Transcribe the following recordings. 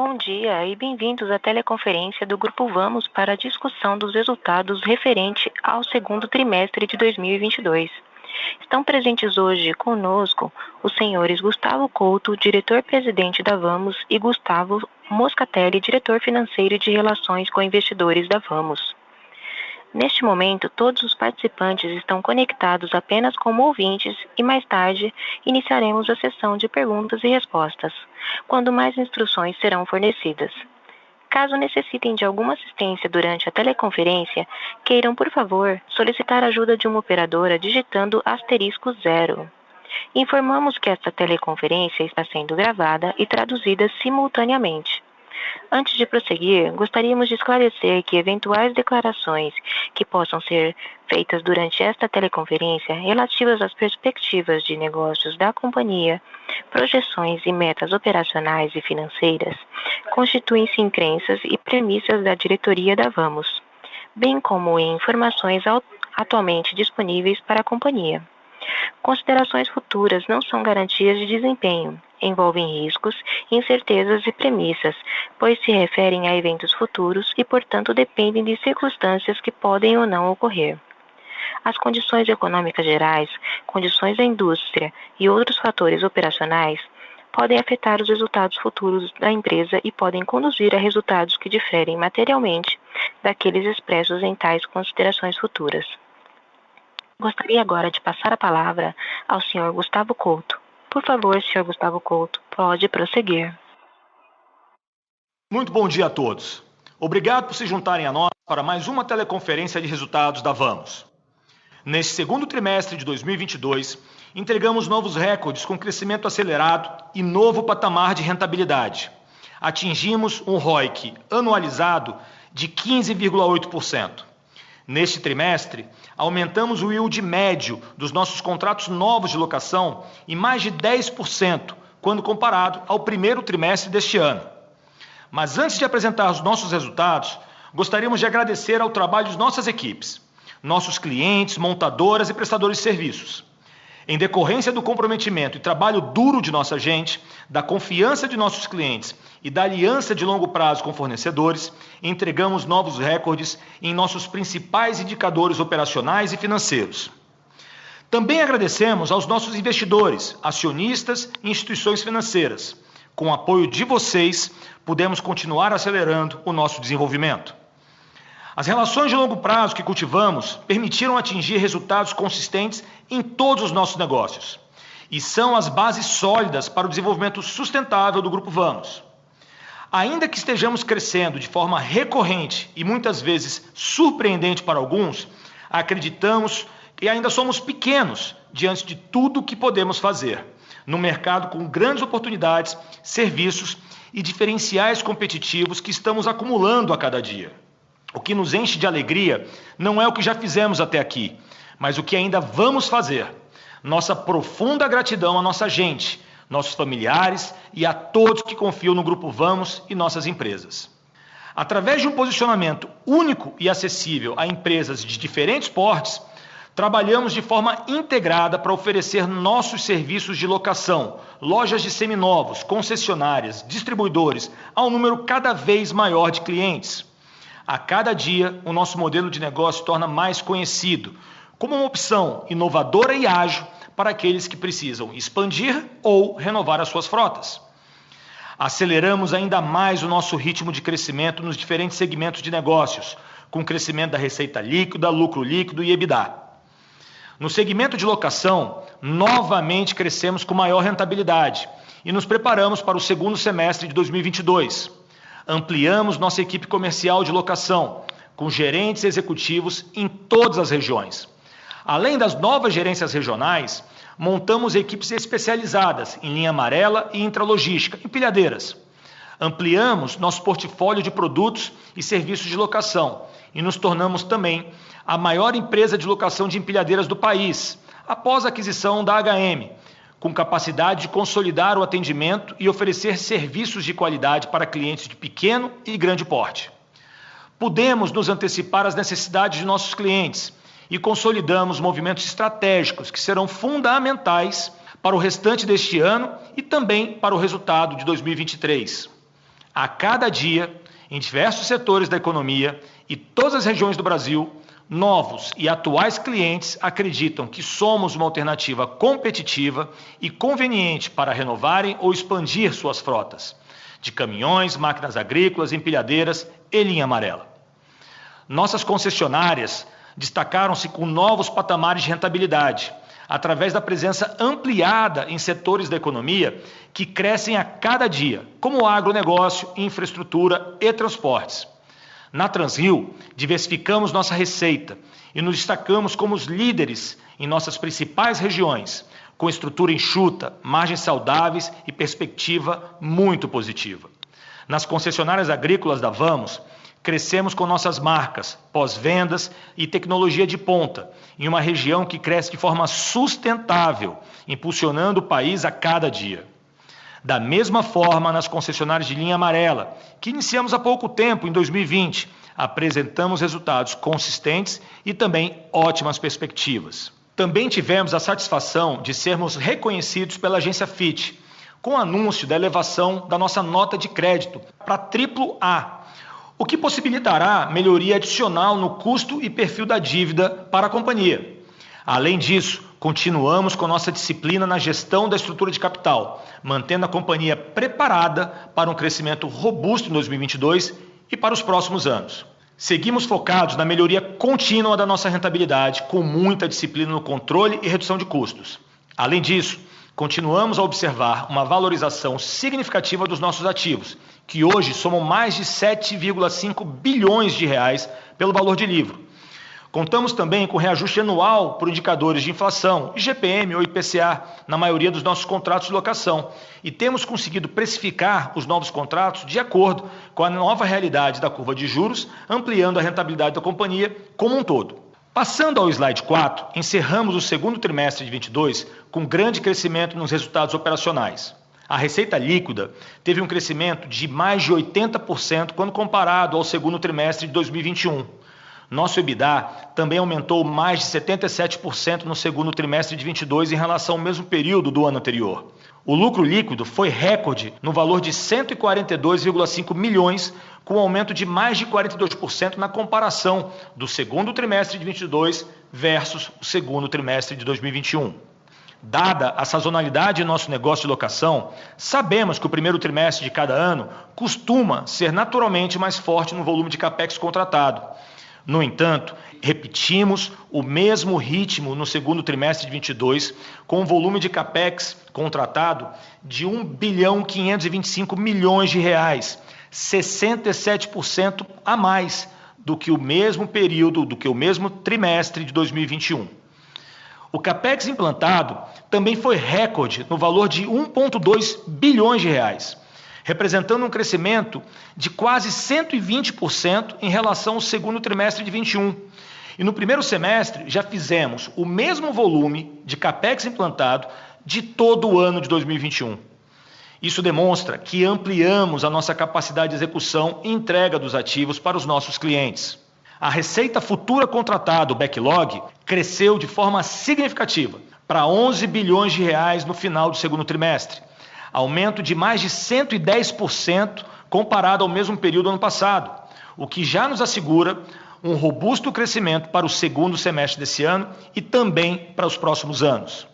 Bom dia e bem-vindos à teleconferência do Grupo Vamos para a discussão dos resultados referente ao segundo trimestre de 2022. Estão presentes hoje conosco os senhores Gustavo Couto, diretor-presidente da Vamos, e Gustavo Moscatelli, diretor financeiro e de relações com investidores da Vamos. Neste momento, todos os participantes estão conectados apenas como ouvintes e mais tarde iniciaremos a sessão de perguntas e respostas, quando mais instruções serão fornecidas. Caso necessitem de alguma assistência durante a teleconferência, queiram, por favor, solicitar a ajuda de uma operadora digitando *0. Informamos que esta teleconferência está sendo gravada e traduzida simultaneamente. Antes de prosseguir, gostaríamos de esclarecer que eventuais declarações que possam ser feitas durante esta teleconferência relativas às perspectivas de negócios da companhia, projeções e metas operacionais e financeiras, constituem-se em crenças e premissas da diretoria da Vamos, bem como em informações atualmente disponíveis para a companhia. Considerações futuras não são garantias de desempenho, envolvem riscos, incertezas e premissas, pois se referem a eventos futuros e, portanto, dependem de circunstâncias que podem ou não ocorrer. As condições econômicas gerais, condições da indústria e outros fatores operacionais podem afetar os resultados futuros da empresa e podem conduzir a resultados que diferem materialmente daqueles expressos em tais considerações futuras. Gostaria agora de passar a palavra ao Sr. Gustavo Couto. Por favor, Sr. Gustavo Couto, pode prosseguir. Muito bom dia a todos. Obrigado por se juntarem a nós para mais uma teleconferência de resultados da Vamos. Neste segundo trimestre de 2022, entregamos novos recordes com crescimento acelerado e novo patamar de rentabilidade. Atingimos um ROIC anualizado de 15,8%. Neste trimestre, aumentamos o yield médio dos nossos contratos novos de locação em mais de 10%, quando comparado ao primeiro trimestre deste ano. Mas antes de apresentar os nossos resultados, gostaríamos de agradecer ao trabalho de nossas equipes, nossos clientes, montadoras e prestadores de serviços. Em decorrência do comprometimento e trabalho duro de nossa gente, da confiança de nossos clientes e da aliança de longo prazo com fornecedores, entregamos novos recordes em nossos principais indicadores operacionais e financeiros. Também agradecemos aos nossos investidores, acionistas e instituições financeiras. Com o apoio de vocês, pudemos continuar acelerando o nosso desenvolvimento. As relações de longo prazo que cultivamos permitiram atingir resultados consistentes em todos os nossos negócios e são as bases sólidas para o desenvolvimento sustentável do Grupo Vamos. Ainda que estejamos crescendo de forma recorrente e muitas vezes surpreendente para alguns, acreditamos que ainda somos pequenos diante de tudo o que podemos fazer, num mercado com grandes oportunidades, serviços e diferenciais competitivos que estamos acumulando a cada dia. O que nos enche de alegria não é o que já fizemos até aqui, mas o que ainda vamos fazer. Nossa profunda gratidão à nossa gente, nossos familiares e a todos que confiam no Grupo Vamos e nossas empresas. Através de um posicionamento único e acessível a empresas de diferentes portes, trabalhamos de forma integrada para oferecer nossos serviços de locação, lojas de seminovos, concessionárias, distribuidores, a um número cada vez maior de clientes. A cada dia, o nosso modelo de negócio se torna mais conhecido, como uma opção inovadora e ágil para aqueles que precisam expandir ou renovar as suas frotas. Aceleramos ainda mais o nosso ritmo de crescimento nos diferentes segmentos de negócios, com o crescimento da receita líquida, lucro líquido e EBITDA. No segmento de locação, novamente crescemos com maior rentabilidade e nos preparamos para o segundo semestre de 2022. Ampliamos nossa equipe comercial de locação, com gerentes executivos em todas as regiões. Além das novas gerências regionais, montamos equipes especializadas em linha amarela e intralogística, empilhadeiras. Ampliamos nosso portfólio de produtos e serviços de locação e nos tornamos também a maior empresa de locação de empilhadeiras do país, após a aquisição da HM, com capacidade de consolidar o atendimento e oferecer serviços de qualidade para clientes de pequeno e grande porte. Pudemos nos antecipar às necessidades de nossos clientes e consolidamos movimentos estratégicos que serão fundamentais para o restante deste ano e também para o resultado de 2023. A cada dia, em diversos setores da economia e todas as regiões do Brasil, novos e atuais clientes acreditam que somos uma alternativa competitiva e conveniente para renovarem ou expandir suas frotas de caminhões, máquinas agrícolas, empilhadeiras e linha amarela. Nossas concessionárias destacaram-se com novos patamares de rentabilidade, através da presença ampliada em setores da economia que crescem a cada dia, como o agronegócio, infraestrutura e transportes. Na Transrio, diversificamos nossa receita e nos destacamos como os líderes em nossas principais regiões, com estrutura enxuta, margens saudáveis e perspectiva muito positiva. Nas concessionárias agrícolas da Vamos, crescemos com nossas marcas, pós-vendas e tecnologia de ponta, em uma região que cresce de forma sustentável, impulsionando o país a cada dia. Da mesma forma, nas concessionárias de linha amarela, que iniciamos há pouco tempo, em 2020, apresentamos resultados consistentes e também ótimas perspectivas. Também tivemos a satisfação de sermos reconhecidos pela agência Fitch, com o anúncio da elevação da nossa nota de crédito para AAA, o que possibilitará melhoria adicional no custo e perfil da dívida para a companhia. Além disso, continuamos com nossa disciplina na gestão da estrutura de capital, mantendo a companhia preparada para um crescimento robusto em 2022 e para os próximos anos. Seguimos focados na melhoria contínua da nossa rentabilidade, com muita disciplina no controle e redução de custos. Além disso, continuamos a observar uma valorização significativa dos nossos ativos, que hoje somam mais de 7,5 bilhões de reais pelo valor de livro. Contamos também com reajuste anual por indicadores de inflação, IGPM ou IPCA, na maioria dos nossos contratos de locação, e temos conseguido precificar os novos contratos de acordo com a nova realidade da curva de juros, ampliando a rentabilidade da companhia como um todo. Passando ao slide 4, encerramos o segundo trimestre de 2022 com grande crescimento nos resultados operacionais. A receita líquida teve um crescimento de mais de 80% quando comparado ao segundo trimestre de 2021. Nosso EBITDA também aumentou mais de 77% no segundo trimestre de 2022 em relação ao mesmo período do ano anterior. O lucro líquido foi recorde no valor de 142,5 milhões, com um aumento de mais de 42% na comparação do segundo trimestre de 2022 versus o segundo trimestre de 2021. Dada a sazonalidade de nosso negócio de locação, sabemos que o primeiro trimestre de cada ano costuma ser naturalmente mais forte no volume de capex contratado. No entanto, repetimos o mesmo ritmo no segundo trimestre de 2022, com um volume de capex contratado de 1,525 bilhões de reais, 67% a mais do que o mesmo período, do que o mesmo trimestre de 2021. O capex implantado também foi recorde no valor de 1,2 bilhões de reais, representando um crescimento de quase 120% em relação ao segundo trimestre de 2021. E no primeiro semestre já fizemos o mesmo volume de capex implantado de todo o ano de 2021. Isso demonstra que ampliamos a nossa capacidade de execução e entrega dos ativos para os nossos clientes. A receita futura contratada, o backlog, cresceu de forma significativa para 11 bilhões de reais no final do segundo trimestre, aumento de mais de 110% comparado ao mesmo período do ano passado, o que já nos assegura um robusto crescimento para o segundo semestre desse ano e também para os próximos anos.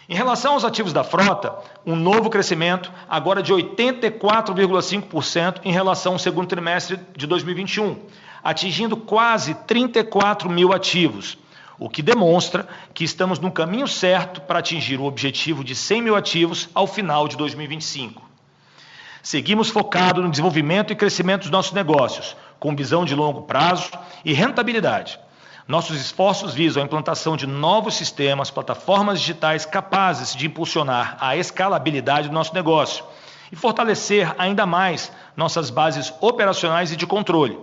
Em relação aos ativos da frota, um novo crescimento agora de 84,5% em relação ao segundo trimestre de 2021, atingindo quase 34 mil ativos, o que demonstra que estamos no caminho certo para atingir o objetivo de 100 mil ativos ao final de 2025. Seguimos focados no desenvolvimento e crescimento dos nossos negócios, com visão de longo prazo e rentabilidade. Nossos esforços visam a implantação de novos sistemas, plataformas digitais capazes de impulsionar a escalabilidade do nosso negócio e fortalecer ainda mais nossas bases operacionais e de controle,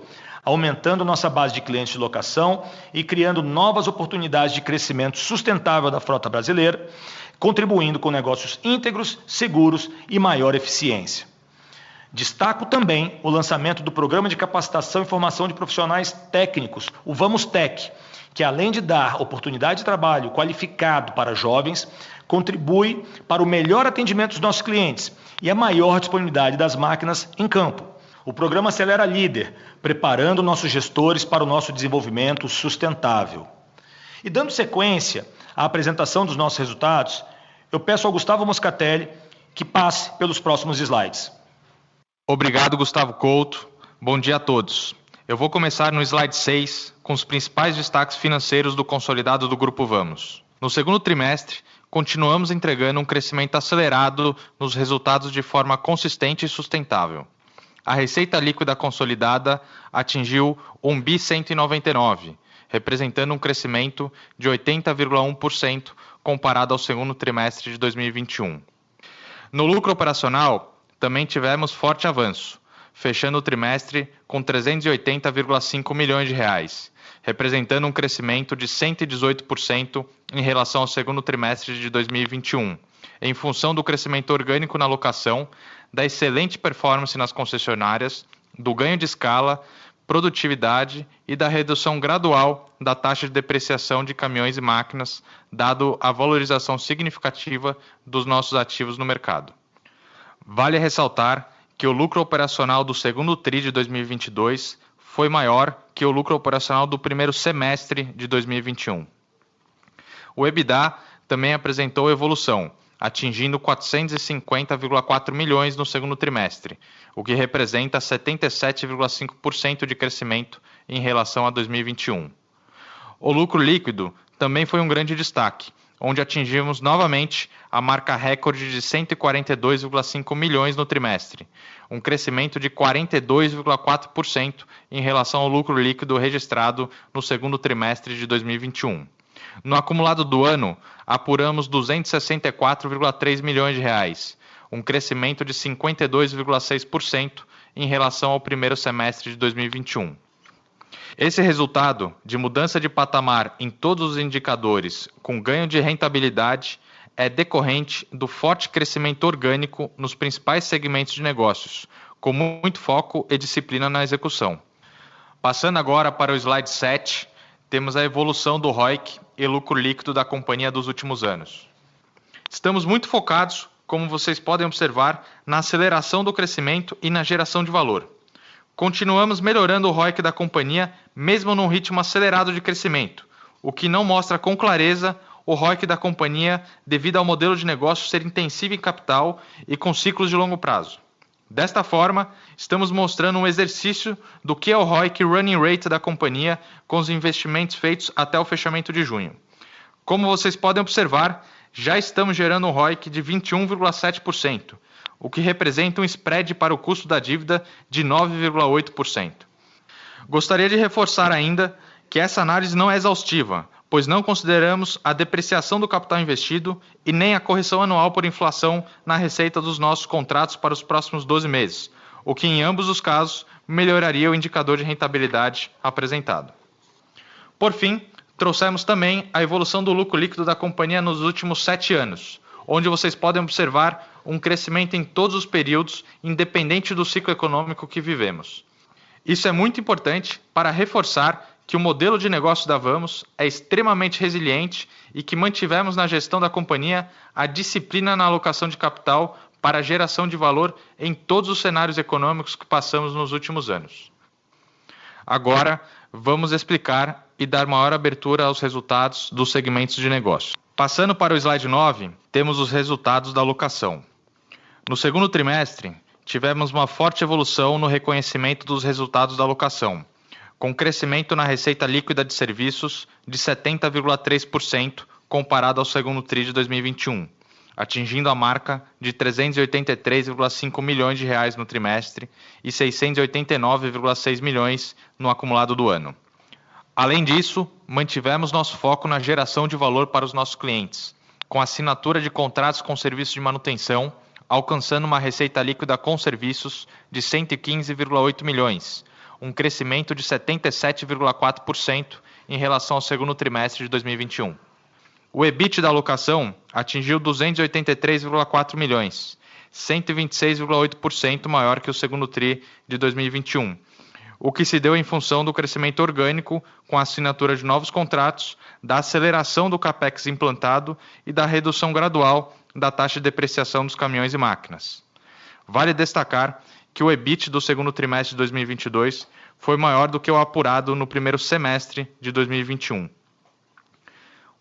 aumentando nossa base de clientes de locação e criando novas oportunidades de crescimento sustentável da frota brasileira, contribuindo com negócios íntegros, seguros e maior eficiência. Destaco também o lançamento do Programa de Capacitação e Formação de Profissionais Técnicos, o Vamos Tech, que além de dar oportunidade de trabalho qualificado para jovens, contribui para o melhor atendimento dos nossos clientes e a maior disponibilidade das máquinas em campo. O programa Acelera Líder, preparando nossos gestores para o nosso desenvolvimento sustentável. E dando sequência à apresentação dos nossos resultados, eu peço ao Gustavo Moscatelli que passe pelos próximos slides. Obrigado, Gustavo Couto. Bom dia a todos. Eu vou começar no slide 6 com os principais destaques financeiros do consolidado do Grupo Vamos. No segundo trimestre, continuamos entregando um crescimento acelerado nos resultados de forma consistente e sustentável. A receita líquida consolidada atingiu 1.199, representando um crescimento de 80,1% comparado ao segundo trimestre de 2021. No lucro operacional, também tivemos forte avanço, fechando o trimestre com 380,5 milhões de reais, representando um crescimento de 118% em relação ao segundo trimestre de 2021, em função do crescimento orgânico na locação, da excelente performance nas concessionárias, do ganho de escala, produtividade e da redução gradual da taxa de depreciação de caminhões e máquinas, dado a valorização significativa dos nossos ativos no mercado. Vale ressaltar que o lucro operacional do segundo TRI de 2022 foi maior que o lucro operacional do primeiro semestre de 2021. O EBITDA também apresentou evolução, atingindo 450,4 milhões no segundo trimestre, o que representa 77,5% de crescimento em relação a 2021. O lucro líquido também foi um grande destaque, onde atingimos novamente a marca recorde de 142,5 milhões no trimestre, um crescimento de 42,4% em relação ao lucro líquido registrado no segundo trimestre de 2021. No acumulado do ano, apuramos 264,3 milhões de reais, um crescimento de 52,6% em relação ao primeiro semestre de 2021. Esse resultado de mudança de patamar em todos os indicadores com ganho de rentabilidade é decorrente do forte crescimento orgânico nos principais segmentos de negócios, com muito foco e disciplina na execução. Passando agora para o slide 7, temos a evolução do ROIC e lucro líquido da companhia dos últimos anos. Estamos muito focados, como vocês podem observar, na aceleração do crescimento e na geração de valor. Continuamos melhorando o ROIC da companhia, mesmo num ritmo acelerado de crescimento, o que não mostra com clareza o ROIC da companhia devido ao modelo de negócio ser intensivo em capital e com ciclos de longo prazo. Desta forma, estamos mostrando um exercício do que é o ROIC Running Rate da companhia com os investimentos feitos até o fechamento de junho. Como vocês podem observar, já estamos gerando um ROIC de 21,7%, o que representa um spread para o custo da dívida de 9,8%. Gostaria de reforçar ainda que essa análise não é exaustiva, pois não consideramos a depreciação do capital investido e nem a correção anual por inflação na receita dos nossos contratos para os próximos 12 meses, o que em ambos os casos melhoraria o indicador de rentabilidade apresentado. Por fim, trouxemos também a evolução do lucro líquido da companhia nos últimos 7 anos, onde vocês podem observar um crescimento em todos os períodos, independente do ciclo econômico que vivemos. Isso é muito importante para reforçar que o modelo de negócio da Vamos é extremamente resiliente e que mantivemos na gestão da companhia a disciplina na alocação de capital para a geração de valor em todos os cenários econômicos que passamos nos últimos anos. Agora, vamos explicar e dar maior abertura aos resultados dos segmentos de negócio. Passando para o slide 9, temos os resultados da alocação. No segundo trimestre, tivemos uma forte evolução no reconhecimento dos resultados da alocação, com crescimento na receita líquida de serviços de 70,3% comparado ao segundo TRI de 2021, atingindo a marca de 383,5 milhões de reais no trimestre e 689,6 milhões no acumulado do ano. Além disso, mantivemos nosso foco na geração de valor para os nossos clientes, com assinatura de contratos com serviços de manutenção, alcançando uma receita líquida com serviços de 115,8 milhões, um crescimento de 77,4% em relação ao segundo trimestre de 2021. O EBIT da alocação atingiu 283,4 milhões, 126,8% maior que o segundo TRI de 2021, o que se deu em função do crescimento orgânico com a assinatura de novos contratos, da aceleração do CAPEX implantado e da redução gradual da taxa de depreciação dos caminhões e máquinas. Vale destacar que o EBIT do segundo trimestre de 2022 foi maior do que o apurado no primeiro semestre de 2021.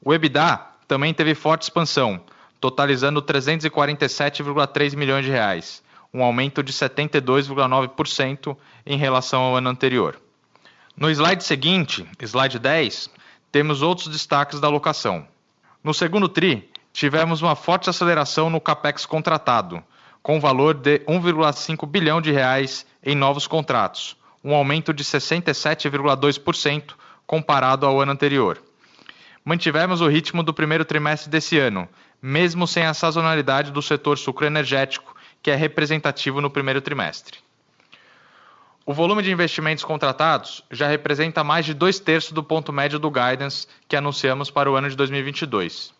O EBITDA também teve forte expansão, totalizando 347,3 milhões de reais, um aumento de 72,9% em relação ao ano anterior. No slide seguinte, slide 10, temos outros destaques da alocação. No segundo TRI, tivemos uma forte aceleração no CAPEX contratado, com valor de 1,5 bilhão de reais em novos contratos, um aumento de 67,2% comparado ao ano anterior. Mantivemos o ritmo do primeiro trimestre desse ano, mesmo sem a sazonalidade do setor sucroenergético, que é representativo no primeiro trimestre. O volume de investimentos contratados já representa mais de 2/3 do ponto médio do guidance que anunciamos para o ano de 2022.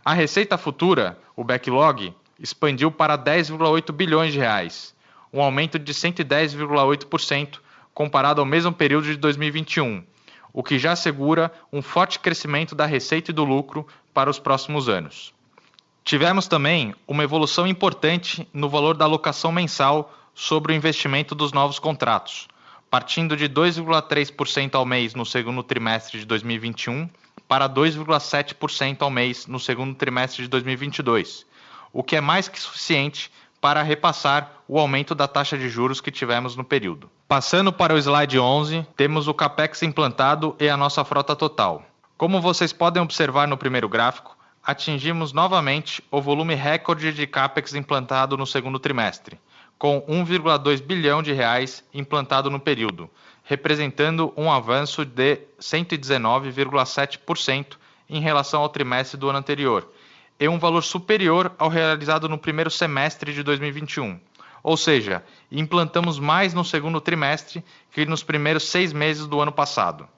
A receita futura, o backlog, expandiu para 10,8 bilhões de reais, um aumento de 110,8% comparado ao mesmo período de 2021, o que já assegura um forte crescimento da receita e do lucro para os próximos anos. Tivemos também uma evolução importante no valor da alocação mensal sobre o investimento dos novos contratos, partindo de 2,3% ao mês no segundo trimestre de 2021 para 2,7% ao mês no segundo trimestre de 2022, o que é mais que suficiente para repassar o aumento da taxa de juros que tivemos no período. Passando para o slide 11, temos o CAPEX implantado e a nossa frota total. Como vocês podem observar no primeiro gráfico, atingimos novamente o volume recorde de CAPEX implantado no segundo trimestre, com 1,2 bilhão de reais implantado no período, representando um avanço de 119,7% em relação ao trimestre do ano anterior, e um valor superior ao realizado no primeiro semestre de 2021. Ou seja, implantamos mais no segundo trimestre que nos primeiros 6 meses do ano passado.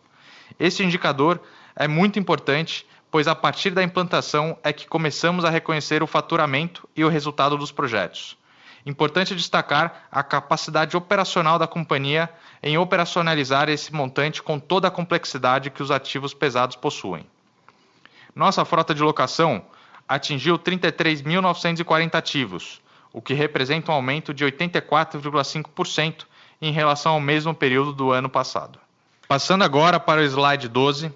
Este indicador é muito importante, pois a partir da implantação é que começamos a reconhecer o faturamento e o resultado dos projetos. Importante destacar a capacidade operacional da companhia em operacionalizar esse montante com toda a complexidade que os ativos pesados possuem. Nossa frota de locação atingiu 33.940 ativos, o que representa um aumento de 84,5% em relação ao mesmo período do ano passado. Passando agora para o slide 12,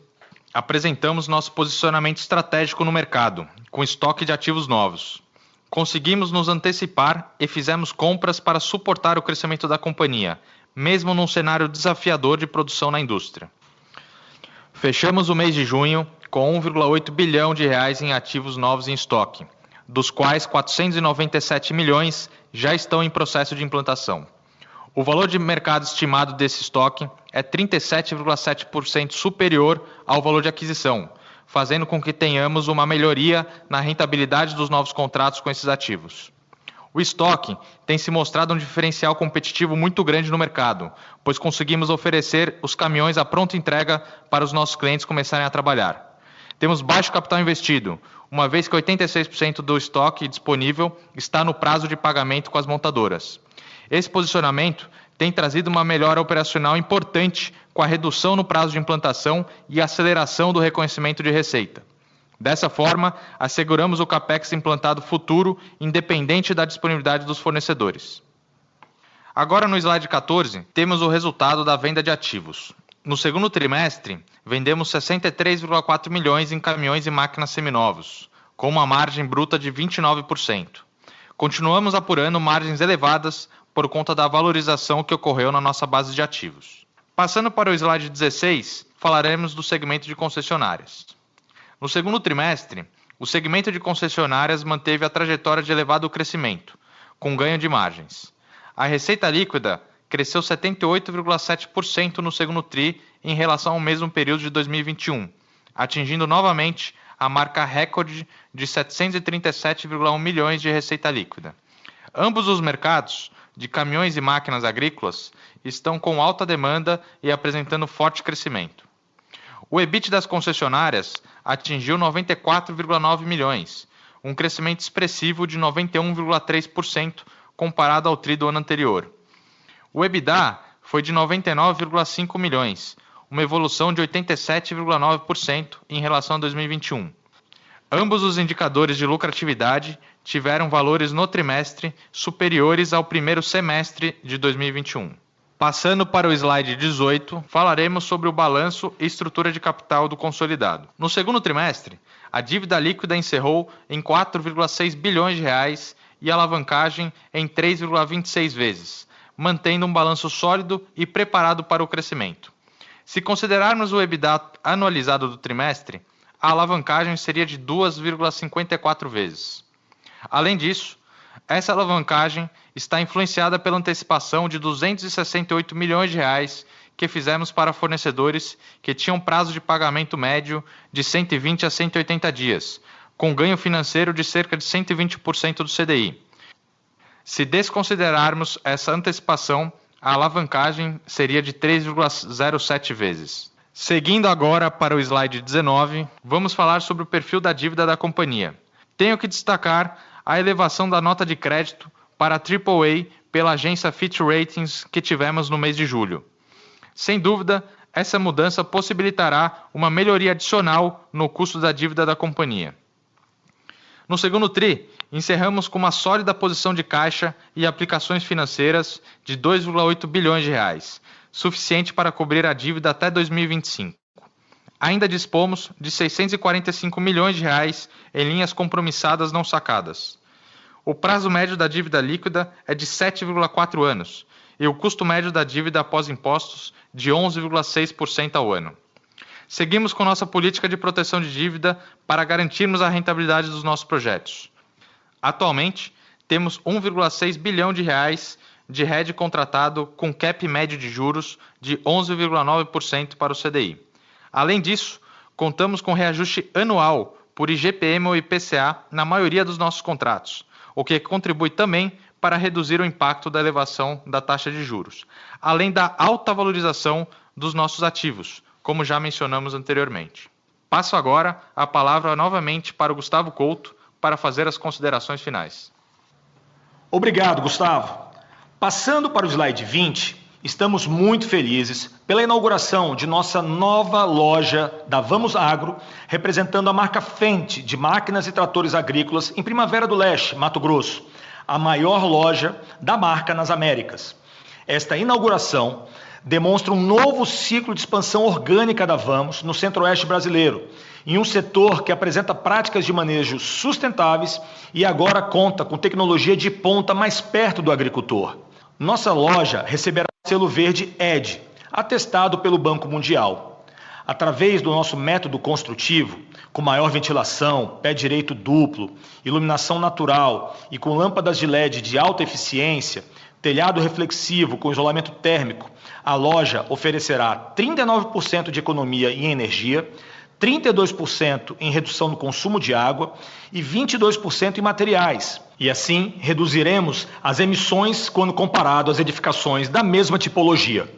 apresentamos nosso posicionamento estratégico no mercado, com estoque de ativos novos. Conseguimos nos antecipar e fizemos compras para suportar o crescimento da companhia, mesmo num cenário desafiador de produção na indústria. Fechamos o mês de junho com 1,8 bilhão de reais em ativos novos em estoque, dos quais 497 milhões já estão em processo de implantação. O valor de mercado estimado desse estoque é 37,7% superior ao valor de aquisição, fazendo com que tenhamos uma melhoria na rentabilidade dos novos contratos com esses ativos. O estoque tem se mostrado um diferencial competitivo muito grande no mercado, pois conseguimos oferecer os caminhões à pronta entrega para os nossos clientes começarem a trabalhar. Temos baixo capital investido, uma vez que 86% do estoque disponível está no prazo de pagamento com as montadoras. Esse posicionamento tem trazido uma melhora operacional importante com a redução no prazo de implantação e aceleração do reconhecimento de receita. Dessa forma, asseguramos o CAPEX implantado futuro, independente da disponibilidade dos fornecedores. Agora no slide 14, temos o resultado da venda de ativos. No segundo trimestre, vendemos 63,4 milhões em caminhões e máquinas seminovos, com uma margem bruta de 29%. Continuamos apurando margens elevadas por conta da valorização que ocorreu na nossa base de ativos. Passando para o slide 16, falaremos do segmento de concessionárias. No segundo trimestre, o segmento de concessionárias manteve a trajetória de elevado crescimento, com ganho de margens. A receita líquida cresceu 78,7% no segundo TRI em relação ao mesmo período de 2021, atingindo novamente a marca recorde de 737,1 milhões de receita líquida. Ambos os mercados, de caminhões e máquinas agrícolas, estão com alta demanda e apresentando forte crescimento. O EBIT das concessionárias atingiu 94,9 milhões, um crescimento expressivo de 91,3% comparado ao TRI do ano anterior. O EBITDA foi de 99,5 milhões, uma evolução de 87,9% em relação a 2021. Ambos os indicadores de lucratividade tiveram valores no trimestre superiores ao primeiro semestre de 2021. Passando para o slide 18, falaremos sobre o balanço e estrutura de capital do consolidado. No segundo trimestre, a dívida líquida encerrou em 4,6 bilhões de reais e a alavancagem em 3,26 vezes, mantendo um balanço sólido e preparado para o crescimento. Se considerarmos o EBITDA anualizado do trimestre, a alavancagem seria de 2,54 vezes. Além disso, essa alavancagem está influenciada pela antecipação de 268 milhões de reais que fizemos para fornecedores que tinham prazo de pagamento médio de 120 a 180 dias, com ganho financeiro de cerca de 120% do CDI. Se desconsiderarmos essa antecipação, a alavancagem seria de 3,07 vezes. Seguindo agora para o slide 19, vamos falar sobre o perfil da dívida da companhia. Tenho que destacar a elevação da nota de crédito para AAA pela agência Fitch Ratings que tivemos no mês de julho. Sem dúvida, essa mudança possibilitará uma melhoria adicional no custo da dívida da companhia. No segundo TRI, encerramos com uma sólida posição de caixa e aplicações financeiras de 2,8 bilhões de reais, suficiente para cobrir a dívida até 2025. Ainda dispomos de 645 milhões de reais em linhas compromissadas não sacadas. O prazo médio da dívida líquida é de 7,4 anos e o custo médio da dívida após impostos de 11,6% ao ano. Seguimos com nossa política de proteção de dívida para garantirmos a rentabilidade dos nossos projetos. Atualmente, temos 1,6 bilhão de reais de hedge contratado com cap médio de juros de 11,9% para o CDI. Além disso, contamos com reajuste anual por IGPM ou IPCA na maioria dos nossos contratos, o que contribui também para reduzir o impacto da elevação da taxa de juros, além da alta valorização dos nossos ativos, como já mencionamos anteriormente. Passo agora a palavra novamente para o Gustavo Couto para fazer as considerações finais. Obrigado, Gustavo. Passando para o slide 20, estamos muito felizes pela inauguração de nossa nova loja da Vamos Agro, representando a marca Fendt de máquinas e tratores agrícolas em Primavera do Leste, Mato Grosso, a maior loja da marca nas Américas. Esta inauguração demonstra um novo ciclo de expansão orgânica da Vamos no Centro-Oeste brasileiro, em um setor que apresenta práticas de manejo sustentáveis e agora conta com tecnologia de ponta mais perto do agricultor. Nossa loja receberá o selo verde EDGE, atestado pelo Banco Mundial. Através do nosso método construtivo, com maior ventilação, pé direito duplo, iluminação natural e com lâmpadas de LED de alta eficiência, telhado reflexivo com isolamento térmico, a loja oferecerá 39% de economia em energia, 32% em redução no consumo de água e 22% em materiais. E assim, reduziremos as emissões quando comparado às edificações da mesma tipologia.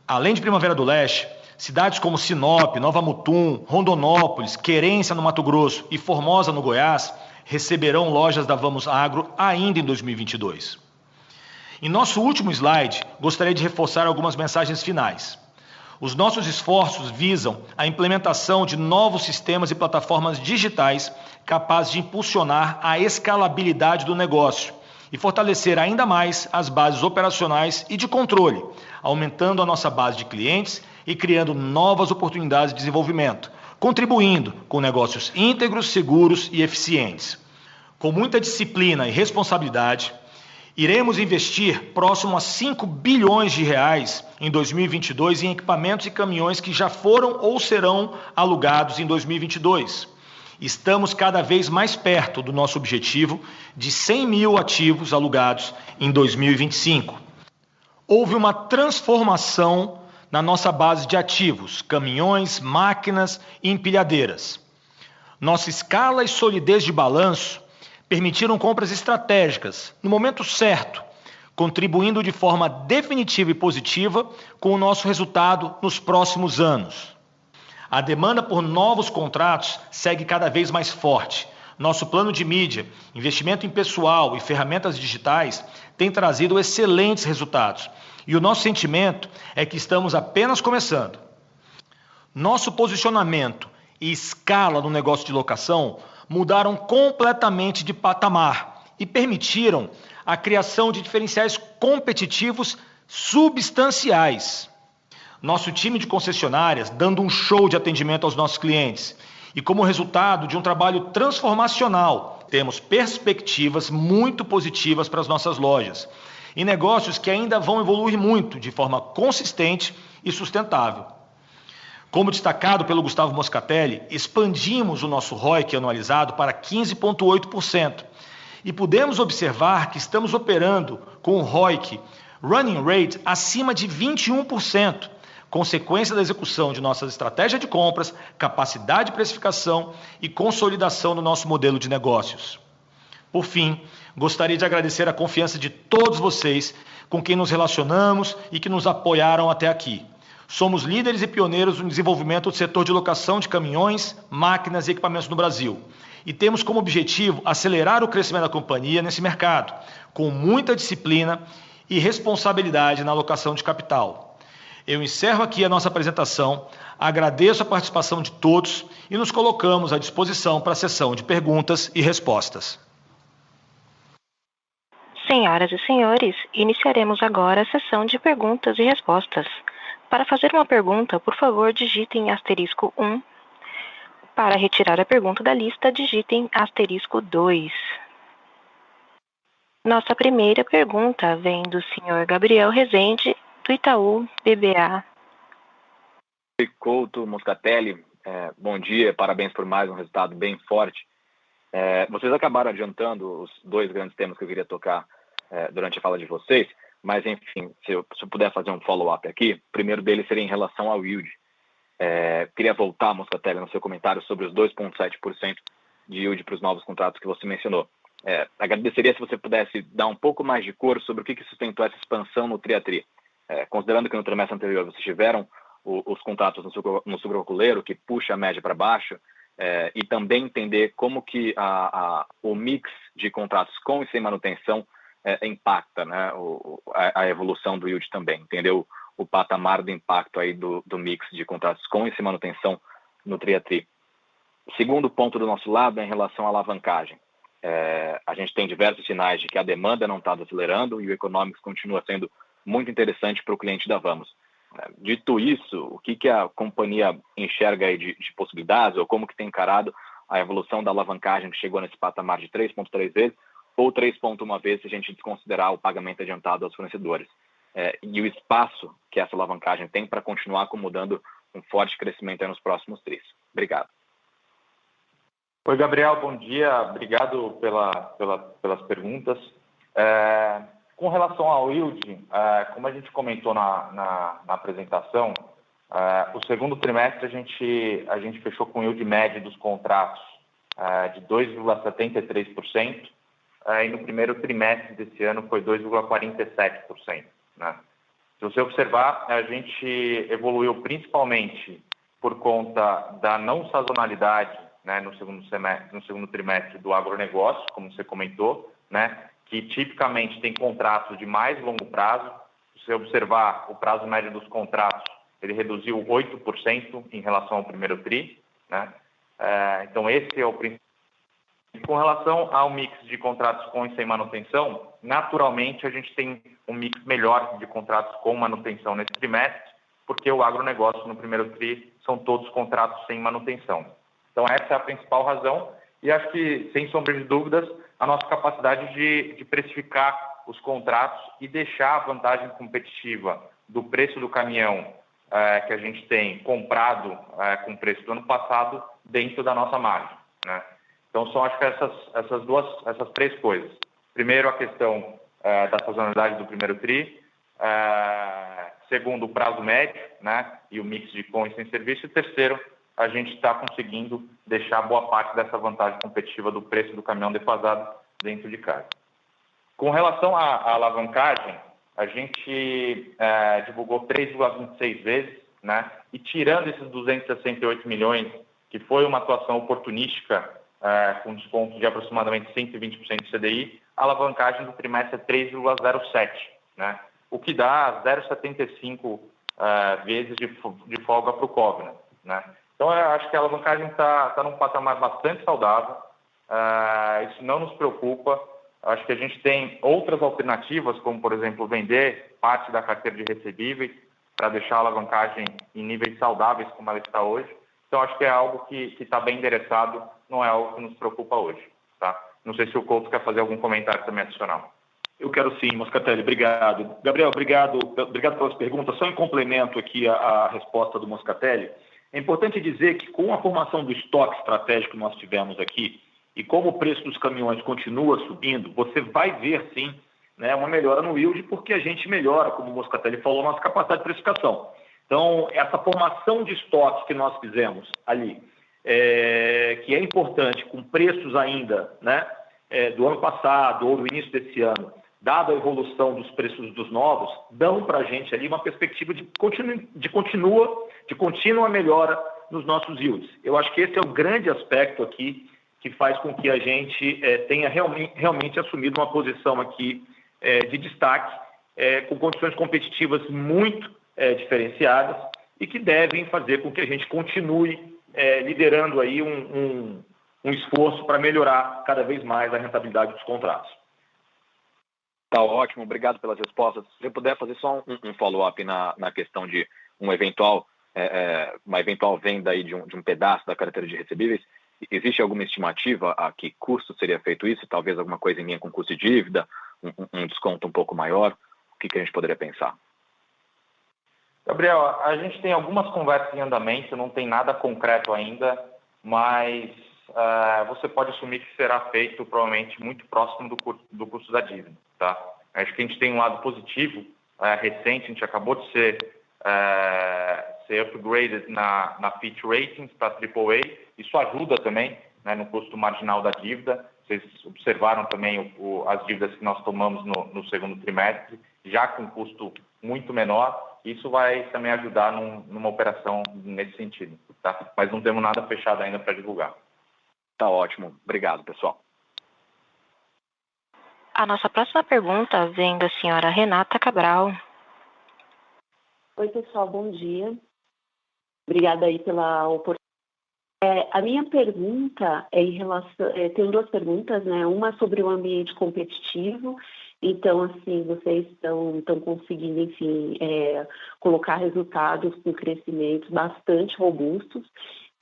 Além de Primavera do Leste, cidades como Sinop, Nova Mutum, Rondonópolis, Querência no Mato Grosso e Formosa no Goiás receberão lojas da Vamos Agro ainda em 2022. Em nosso último slide, gostaria de reforçar algumas mensagens finais. Os nossos esforços visam a implementação de novos sistemas e plataformas digitais capazes de impulsionar a escalabilidade do negócio e fortalecer ainda mais as bases operacionais e de controle, aumentando a nossa base de clientes e criando novas oportunidades de desenvolvimento, contribuindo com negócios íntegros, seguros e eficientes. Com muita disciplina e responsabilidade, iremos investir próximo a 5 bilhões de reais em 2022 em equipamentos e caminhões que já foram ou serão alugados em 2022. Estamos cada vez mais perto do nosso objetivo de 100 mil ativos alugados em 2025. Houve uma transformação na nossa base de ativos, caminhões, máquinas e empilhadeiras. Nossa escala e solidez de balanço permitiram compras estratégicas, no momento certo, contribuindo de forma definitiva e positiva com o nosso resultado nos próximos anos. A demanda por novos contratos segue cada vez mais forte. Nosso plano de mídia, investimento em pessoal e ferramentas digitais tem trazido excelentes resultados. E o nosso sentimento é que estamos apenas começando. Nosso posicionamento e escala no negócio de locação mudaram completamente de patamar e permitiram a criação de diferenciais competitivos substanciais. Nosso time de concessionárias dando um show de atendimento aos nossos clientes. E como resultado de um trabalho transformacional, temos perspectivas muito positivas para as nossas lojas. E negócios que ainda vão evoluir muito de forma consistente e sustentável. Como destacado pelo Gustavo Moscatelli, expandimos o nosso ROIC anualizado para 15,8%. E podemos observar que estamos operando com o ROIC running rate acima de 21%, consequência da execução de nossa estratégia de compras, capacidade de precificação e consolidação do nosso modelo de negócios. Por fim, gostaria de agradecer a confiança de todos vocês com quem nos relacionamos e que nos apoiaram até aqui. Somos líderes e pioneiros no desenvolvimento do setor de locação de caminhões, máquinas e equipamentos no Brasil. E temos como objetivo acelerar o crescimento da companhia nesse mercado, com muita disciplina e responsabilidade na alocação de capital. Eu encerro aqui a nossa apresentação, agradeço a participação de todos e nos colocamos à disposição para a sessão de perguntas e respostas. Senhoras e senhores, iniciaremos agora a sessão de perguntas e respostas. Para fazer uma pergunta, por favor, digitem asterisco 1. Para retirar a pergunta da lista, digitem asterisco 2. Nossa primeira pergunta vem do senhor Gabriel Rezende, do Itaú BBA. Couto, Moscatelli, bom dia, parabéns por mais um resultado bem forte. Vocês acabaram adiantando os dois grandes temas que eu queria tocar durante a fala de vocês, mas enfim, se eu puder fazer um follow-up aqui, o primeiro deles seria em relação ao yield. Queria voltar, Moscatelli, no seu comentário sobre os 2,7% de yield para os novos contratos que você mencionou. Agradeceria se você pudesse dar um pouco mais de cor sobre o que sustentou essa expansão no tri-a-tri. Considerando que no trimestre anterior vocês tiveram os contratos no sucroalcooleiro, que puxa a média para baixo, e também entender como que o mix de contratos com e sem manutenção impacta, né, a evolução do yield também, entender o patamar do impacto aí do mix de contratos com e sem manutenção no tri-a-tri. Segundo ponto do nosso lado é em relação à alavancagem. A gente tem diversos sinais de que a demanda não está acelerando e o economics continua sendo muito interessante para o cliente da Vamos. Dito isso, o que a companhia enxerga aí de possibilidades ou como que tem encarado a evolução da alavancagem que chegou nesse patamar de 3,3 vezes ou 3,1 vezes se a gente desconsiderar o pagamento adiantado aos fornecedores? E o espaço que essa alavancagem tem para continuar acomodando um forte crescimento aí nos próximos tris. Obrigado. Oi, Gabriel, bom dia. Obrigado pelas perguntas. Com relação ao yield, como a gente comentou na apresentação, o segundo trimestre a gente fechou com yield médio dos contratos de 2,73%, e no primeiro trimestre desse ano foi 2,47%. Né? Se você observar, a gente evoluiu principalmente por conta da não sazonalidade, né, no segundo trimestre do agronegócio, como você comentou, né, que tipicamente tem contratos de mais longo prazo. Se você observar o prazo médio dos contratos, ele reduziu 8% em relação ao primeiro tri. Né? Então, esse é o principal. Com relação ao mix de contratos com e sem manutenção, naturalmente a gente tem um mix melhor de contratos com manutenção nesse trimestre, porque o agronegócio no primeiro tri são todos contratos sem manutenção. Então, essa é a principal razão e acho que, sem sombra de dúvidas, a nossa capacidade de precificar os contratos e deixar a vantagem competitiva do preço do caminhão que a gente tem comprado com o preço do ano passado dentro da nossa margem. Né? Então, são acho que essas três coisas. Primeiro, a questão da sazonalidade do primeiro tri. Segundo, o prazo médio, né? E o mix de com e sem serviço. E terceiro, a gente está conseguindo deixar boa parte dessa vantagem competitiva do preço do caminhão defasado dentro de casa. Com relação à alavancagem, a gente divulgou 3,26 vezes, né? E tirando esses 268 milhões, que foi uma atuação oportunística com desconto de aproximadamente 120% do CDI, a alavancagem do trimestre é 3,07, né? O que dá 0,75 vezes de folga para o Covenant, né? Então, eu acho que a alavancagem está num patamar bastante saudável. Isso não nos preocupa. Acho que a gente tem outras alternativas, como, por exemplo, vender parte da carteira de recebíveis para deixar a alavancagem em níveis saudáveis, como ela está hoje. Então, acho que é algo que está bem endereçado, não é algo que nos preocupa hoje, tá? Não sei se o Couto quer fazer algum comentário também adicional. Eu quero sim, Moscatelli, obrigado. Gabriel, obrigado pelas perguntas. Só em complemento aqui à resposta do Moscatelli, é importante dizer que com a formação do estoque estratégico que nós tivemos aqui, e como o preço dos caminhões continua subindo, você vai ver sim, né, uma melhora no yield, porque a gente melhora, como o Moscatelli falou, a nossa capacidade de precificação. Então, essa formação de estoques que nós fizemos ali, que é importante, com preços ainda, né, do ano passado ou do início desse ano, dada a evolução dos preços dos novos, dão para a gente ali uma perspectiva de contínua melhora nos nossos yields. Eu acho que esse é o grande aspecto aqui que faz com que a gente tenha realmente assumido uma posição aqui de destaque, com condições competitivas muito diferenciadas e que devem fazer com que a gente continue liderando aí um esforço para melhorar cada vez mais a rentabilidade dos contratos. Tá ótimo, obrigado pelas respostas. Se eu puder fazer só um follow-up na questão de uma eventual venda aí de um pedaço da carteira de recebíveis, existe alguma estimativa a que custo seria feito isso? Talvez alguma coisa em linha com custo de dívida, um desconto um pouco maior? O que a gente poderia pensar? Gabriel, a gente tem algumas conversas em andamento, não tem nada concreto ainda, mas você pode assumir que será feito provavelmente muito próximo do custo da dívida, tá? Acho que a gente tem um lado positivo, recente, a gente acabou de ser upgraded na Fitch Ratings para AAA, isso ajuda também, né, no custo marginal da dívida. Vocês observaram também as dívidas que nós tomamos no segundo trimestre, já com custo muito menor. Isso vai também ajudar numa operação nesse sentido, tá? Mas não temos nada fechado ainda para divulgar. Tá ótimo. Obrigado, pessoal. A nossa próxima pergunta vem da senhora Renata Cabral. Oi, pessoal, bom dia. Obrigada aí pela oportunidade. A minha pergunta é em relação... tenho duas perguntas, né? Uma sobre o ambiente competitivo. Então, assim, vocês estão conseguindo, enfim, colocar resultados com crescimentos bastante robustos.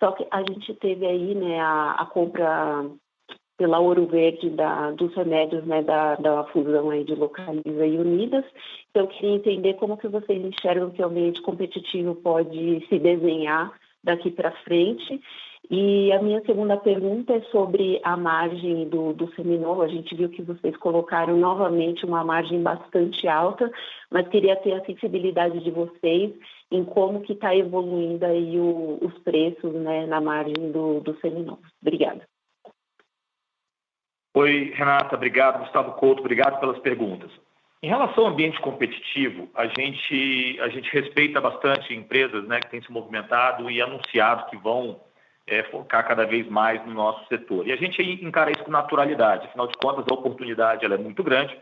Só que a gente teve aí, né, a compra pela Ouro Verde dos remédios, né, da fusão aí de Localiza e Unidas. Então, eu queria entender como que vocês enxergam que o ambiente competitivo pode se desenhar daqui para frente. E a minha segunda pergunta é sobre a margem do Seminole. A gente viu que vocês colocaram novamente uma margem bastante alta, mas queria ter a sensibilidade de vocês em como que está evoluindo aí os preços, né, na margem do Seminole. Obrigada. Oi, Renata, obrigado. Gustavo Couto, obrigado pelas perguntas. Em relação ao ambiente competitivo, a gente respeita bastante empresas, né, que têm se movimentado e anunciado que vão focar cada vez mais no nosso setor. E a gente encara isso com naturalidade. Afinal de contas, a oportunidade ela é muito grande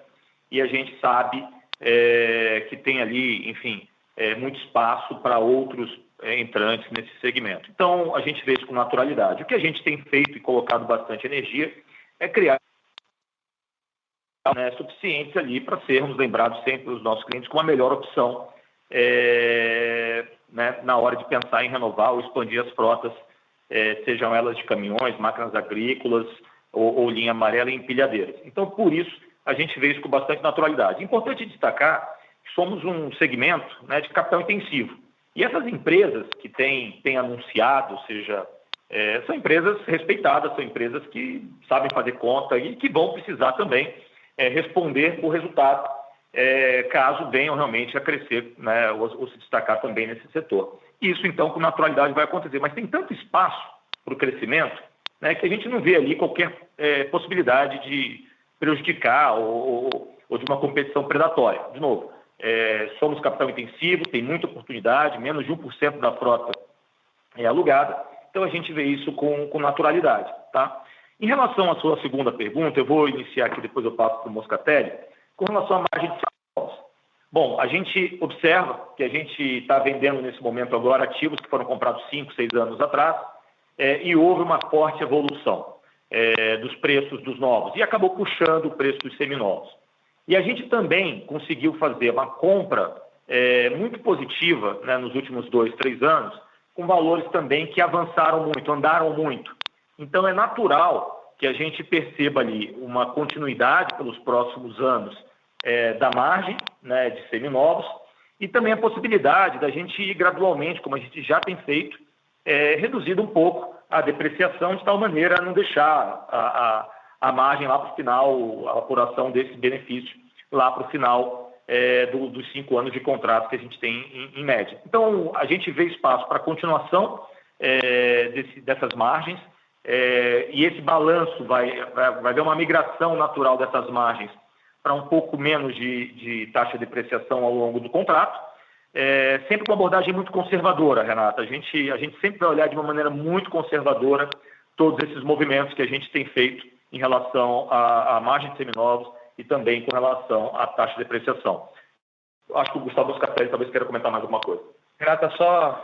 e a gente sabe que tem ali, enfim, muito espaço para outros entrantes nesse segmento. Então, a gente vê isso com naturalidade. O que a gente tem feito e colocado bastante energia é criar suficientes ali para sermos lembrados sempre pelos nossos clientes como a melhor opção né, na hora de pensar em renovar ou expandir as frotas, sejam elas de caminhões, máquinas agrícolas ou linha amarela e empilhadeiras. Então, por isso, a gente vê isso com bastante naturalidade. Importante destacar que somos um segmento, né, de capital intensivo. E essas empresas que têm anunciado, ou seja, são empresas respeitadas, são empresas que sabem fazer conta e que vão precisar também responder por resultado, caso venham realmente a crescer, né, ou se destacar também nesse setor. Isso, então, com naturalidade vai acontecer. Mas tem tanto espaço para o crescimento, né, que a gente não vê ali qualquer possibilidade de prejudicar ou de uma competição predatória. De novo, somos capital intensivo, tem muita oportunidade, menos de 1% da frota é alugada, então a gente vê isso com naturalidade, tá? Em relação à sua segunda pergunta, eu vou iniciar aqui, depois eu passo para o Moscatelli, com relação à margem de seminovos. Bom, a gente observa que a gente está vendendo nesse momento agora ativos que foram comprados 5, 6 anos atrás, e houve uma forte evolução dos preços dos novos e acabou puxando o preço dos seminovos. E a gente também conseguiu fazer uma compra muito positiva, né, nos últimos 2, 3 anos, com valores também que avançaram muito, andaram muito. Então, é natural que a gente perceba ali uma continuidade pelos próximos anos da margem, né, de seminovos e também a possibilidade da gente ir gradualmente, como a gente já tem feito, reduzindo um pouco a depreciação de tal maneira a não deixar a margem lá para o final, a apuração desse benefício lá para o final dos 5 anos de contrato que a gente tem em média. Então, a gente vê espaço para continuação dessas margens, e esse balanço vai haver uma migração natural dessas margens para um pouco menos de taxa de depreciação ao longo do contrato, sempre com uma abordagem muito conservadora, Renata. A gente sempre vai olhar de uma maneira muito conservadora todos esses movimentos que a gente tem feito em relação à margem de seminovos e também com relação à taxa de depreciação. Acho que o Gustavo Moscatelli talvez queira comentar mais alguma coisa. Renata,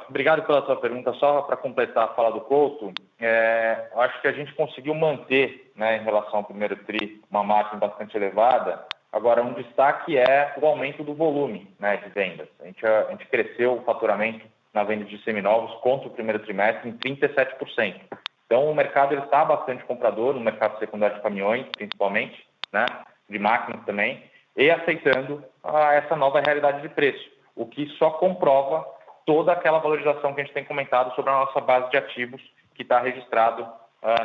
obrigado pela sua pergunta. Só para completar a fala do Couto, eu acho que a gente conseguiu manter, né, em relação ao primeiro TRI, uma margem bastante elevada. Agora, um destaque é o aumento do volume, né, de vendas. A gente cresceu o faturamento na venda de seminovos contra o primeiro trimestre em 37%. Então, o mercado está bastante comprador, no mercado secundário de caminhões, principalmente, né, de máquinas também, e aceitando essa nova realidade de preço, o que só comprova toda aquela valorização que a gente tem comentado sobre a nossa base de ativos que está registrado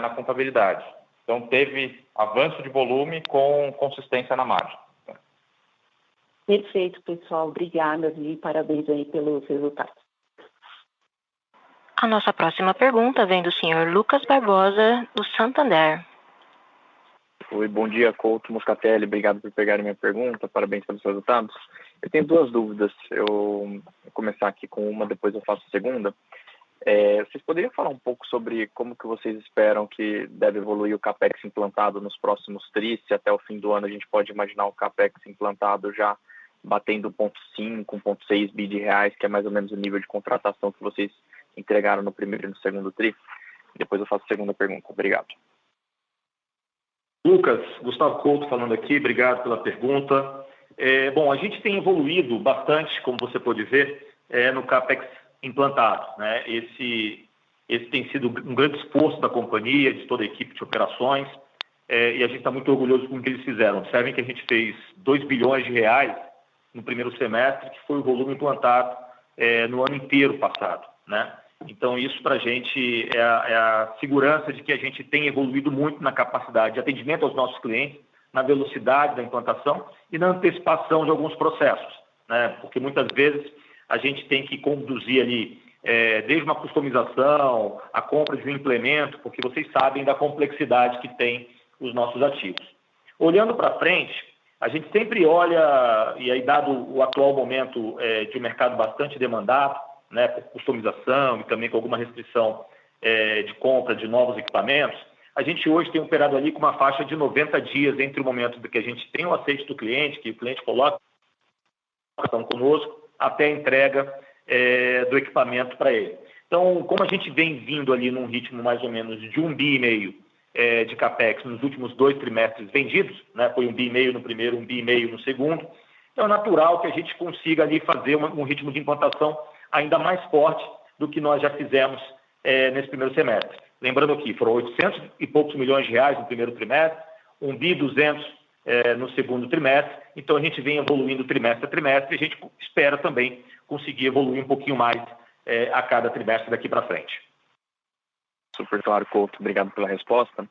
na contabilidade. Então, teve avanço de volume com consistência na margem. Perfeito, pessoal. Obrigada e parabéns aí pelos resultados. A nossa próxima pergunta vem do senhor Lucas Barbosa, do Santander. Oi, bom dia, Couto, Moscatelli. Obrigado por pegarem minha pergunta. Parabéns pelos resultados. Eu tenho 2 dúvidas. Eu vou começar aqui com uma, depois eu faço a segunda. Vocês poderiam falar um pouco sobre como que vocês esperam que deve evoluir o CAPEX implantado nos próximos TRIs? Se até o fim do ano a gente pode imaginar o CAPEX implantado já batendo 1,5, 1,6 bi de reais, que é mais ou menos o nível de contratação que vocês entregaram no primeiro e no segundo TRI? Depois eu faço a segunda pergunta. Obrigado. Lucas, Gustavo Couto falando aqui, obrigado pela pergunta. Bom, a gente tem evoluído bastante, como você pode ver, no CAPEX implantado, né? Esse tem sido um grande esforço da companhia, de toda a equipe de operações, e a gente está muito orgulhoso com o que eles fizeram. Observem que a gente fez 2 bilhões de reais no primeiro semestre, que foi o volume implantado no ano inteiro passado, né? Então, isso para a gente é a segurança de que a gente tem evoluído muito na capacidade de atendimento aos nossos clientes, na velocidade da implantação e na antecipação de alguns processos, né? Porque muitas vezes a gente tem que conduzir ali desde uma customização, a compra de um implemento, porque vocês sabem da complexidade que tem os nossos ativos. Olhando para frente, a gente sempre olha, e aí dado o atual momento de um mercado bastante demandado, né, por customização e também com alguma restrição de compra de novos equipamentos, a gente hoje tem operado ali com uma faixa de 90 dias entre o momento que a gente tem o aceite do cliente, que o cliente coloca conosco, até a entrega do equipamento para ele. Então, como a gente vem vindo ali num ritmo mais ou menos de 1,5 bi de CAPEX nos últimos 2 trimestres vendidos, né, foi 1,5 bi no primeiro, 1,5 bi no segundo, então é natural que a gente consiga ali fazer um ritmo de implantação ainda mais forte do que nós já fizemos nesse primeiro semestre. Lembrando aqui, foram 800 e poucos milhões de reais no primeiro trimestre, 1,2 bi no segundo trimestre, então a gente vem evoluindo trimestre a trimestre e a gente espera também conseguir evoluir um pouquinho mais a cada trimestre daqui para frente. Super claro, Couto. Obrigado pela resposta.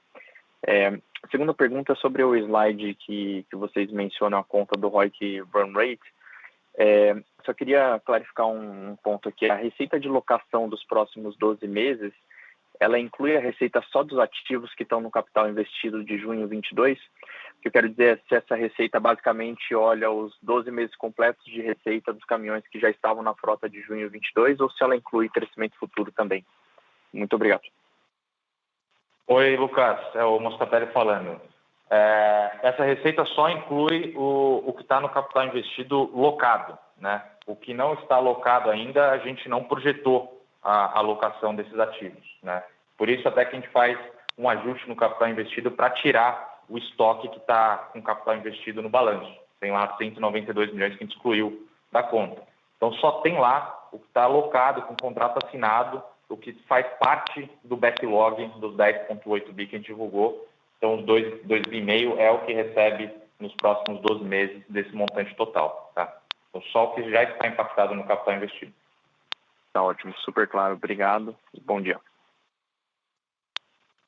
A segunda pergunta é sobre o slide que vocês mencionam, a conta do ROIC Run Rate. Só queria clarificar um ponto aqui. A receita de locação dos próximos 12 meses, ela inclui a receita só dos ativos que estão no capital investido de junho 22? O que eu quero dizer é se essa receita basicamente olha os 12 meses completos de receita dos caminhões que já estavam na frota de junho 22 ou se ela inclui crescimento futuro também. Muito obrigado. Lucas, Gustavo Couto falando aqui, obrigado pela pergunta. Bom, a gente tem evoluído bastante, como você pode ver, no CAPEX implantado, né? Esse tem sido um grande esforço da companhia, de toda a equipe de operações, e a gente está muito orgulhoso com o que eles fizeram. Observem que a gente tem evoluído com uma faixa de 90 dias entre o momento que a gente tem o aceite do cliente, que o cliente coloca conosco, até a entrega do equipamento para ele. Então, isso para a gente é a segurança de que a gente tem evoluído muito na capacidade de atendimento aos nossos clientes, na velocidade da implantação e na antecipação de alguns processos, né? Oi, Lucas, é o Moscatelli falando. Essa receita só inclui o que está no capital investido locado, né? O que não está alocado ainda, a gente não projetou a alocação desses ativos, né? Por isso até que a gente faz um ajuste no capital investido para tirar o estoque que está com capital investido no balanço. Tem lá 192 milhões que a gente excluiu da conta. Então só tem lá o que está alocado com contrato assinado, o que faz parte do backlog dos 10,8 bi que a gente divulgou. Então, os 2,5 bi é o que recebe nos próximos 12 meses desse montante total. Tá? Então, só o que já está impactado no capital investido. Tá ótimo, super claro. Obrigado e bom dia.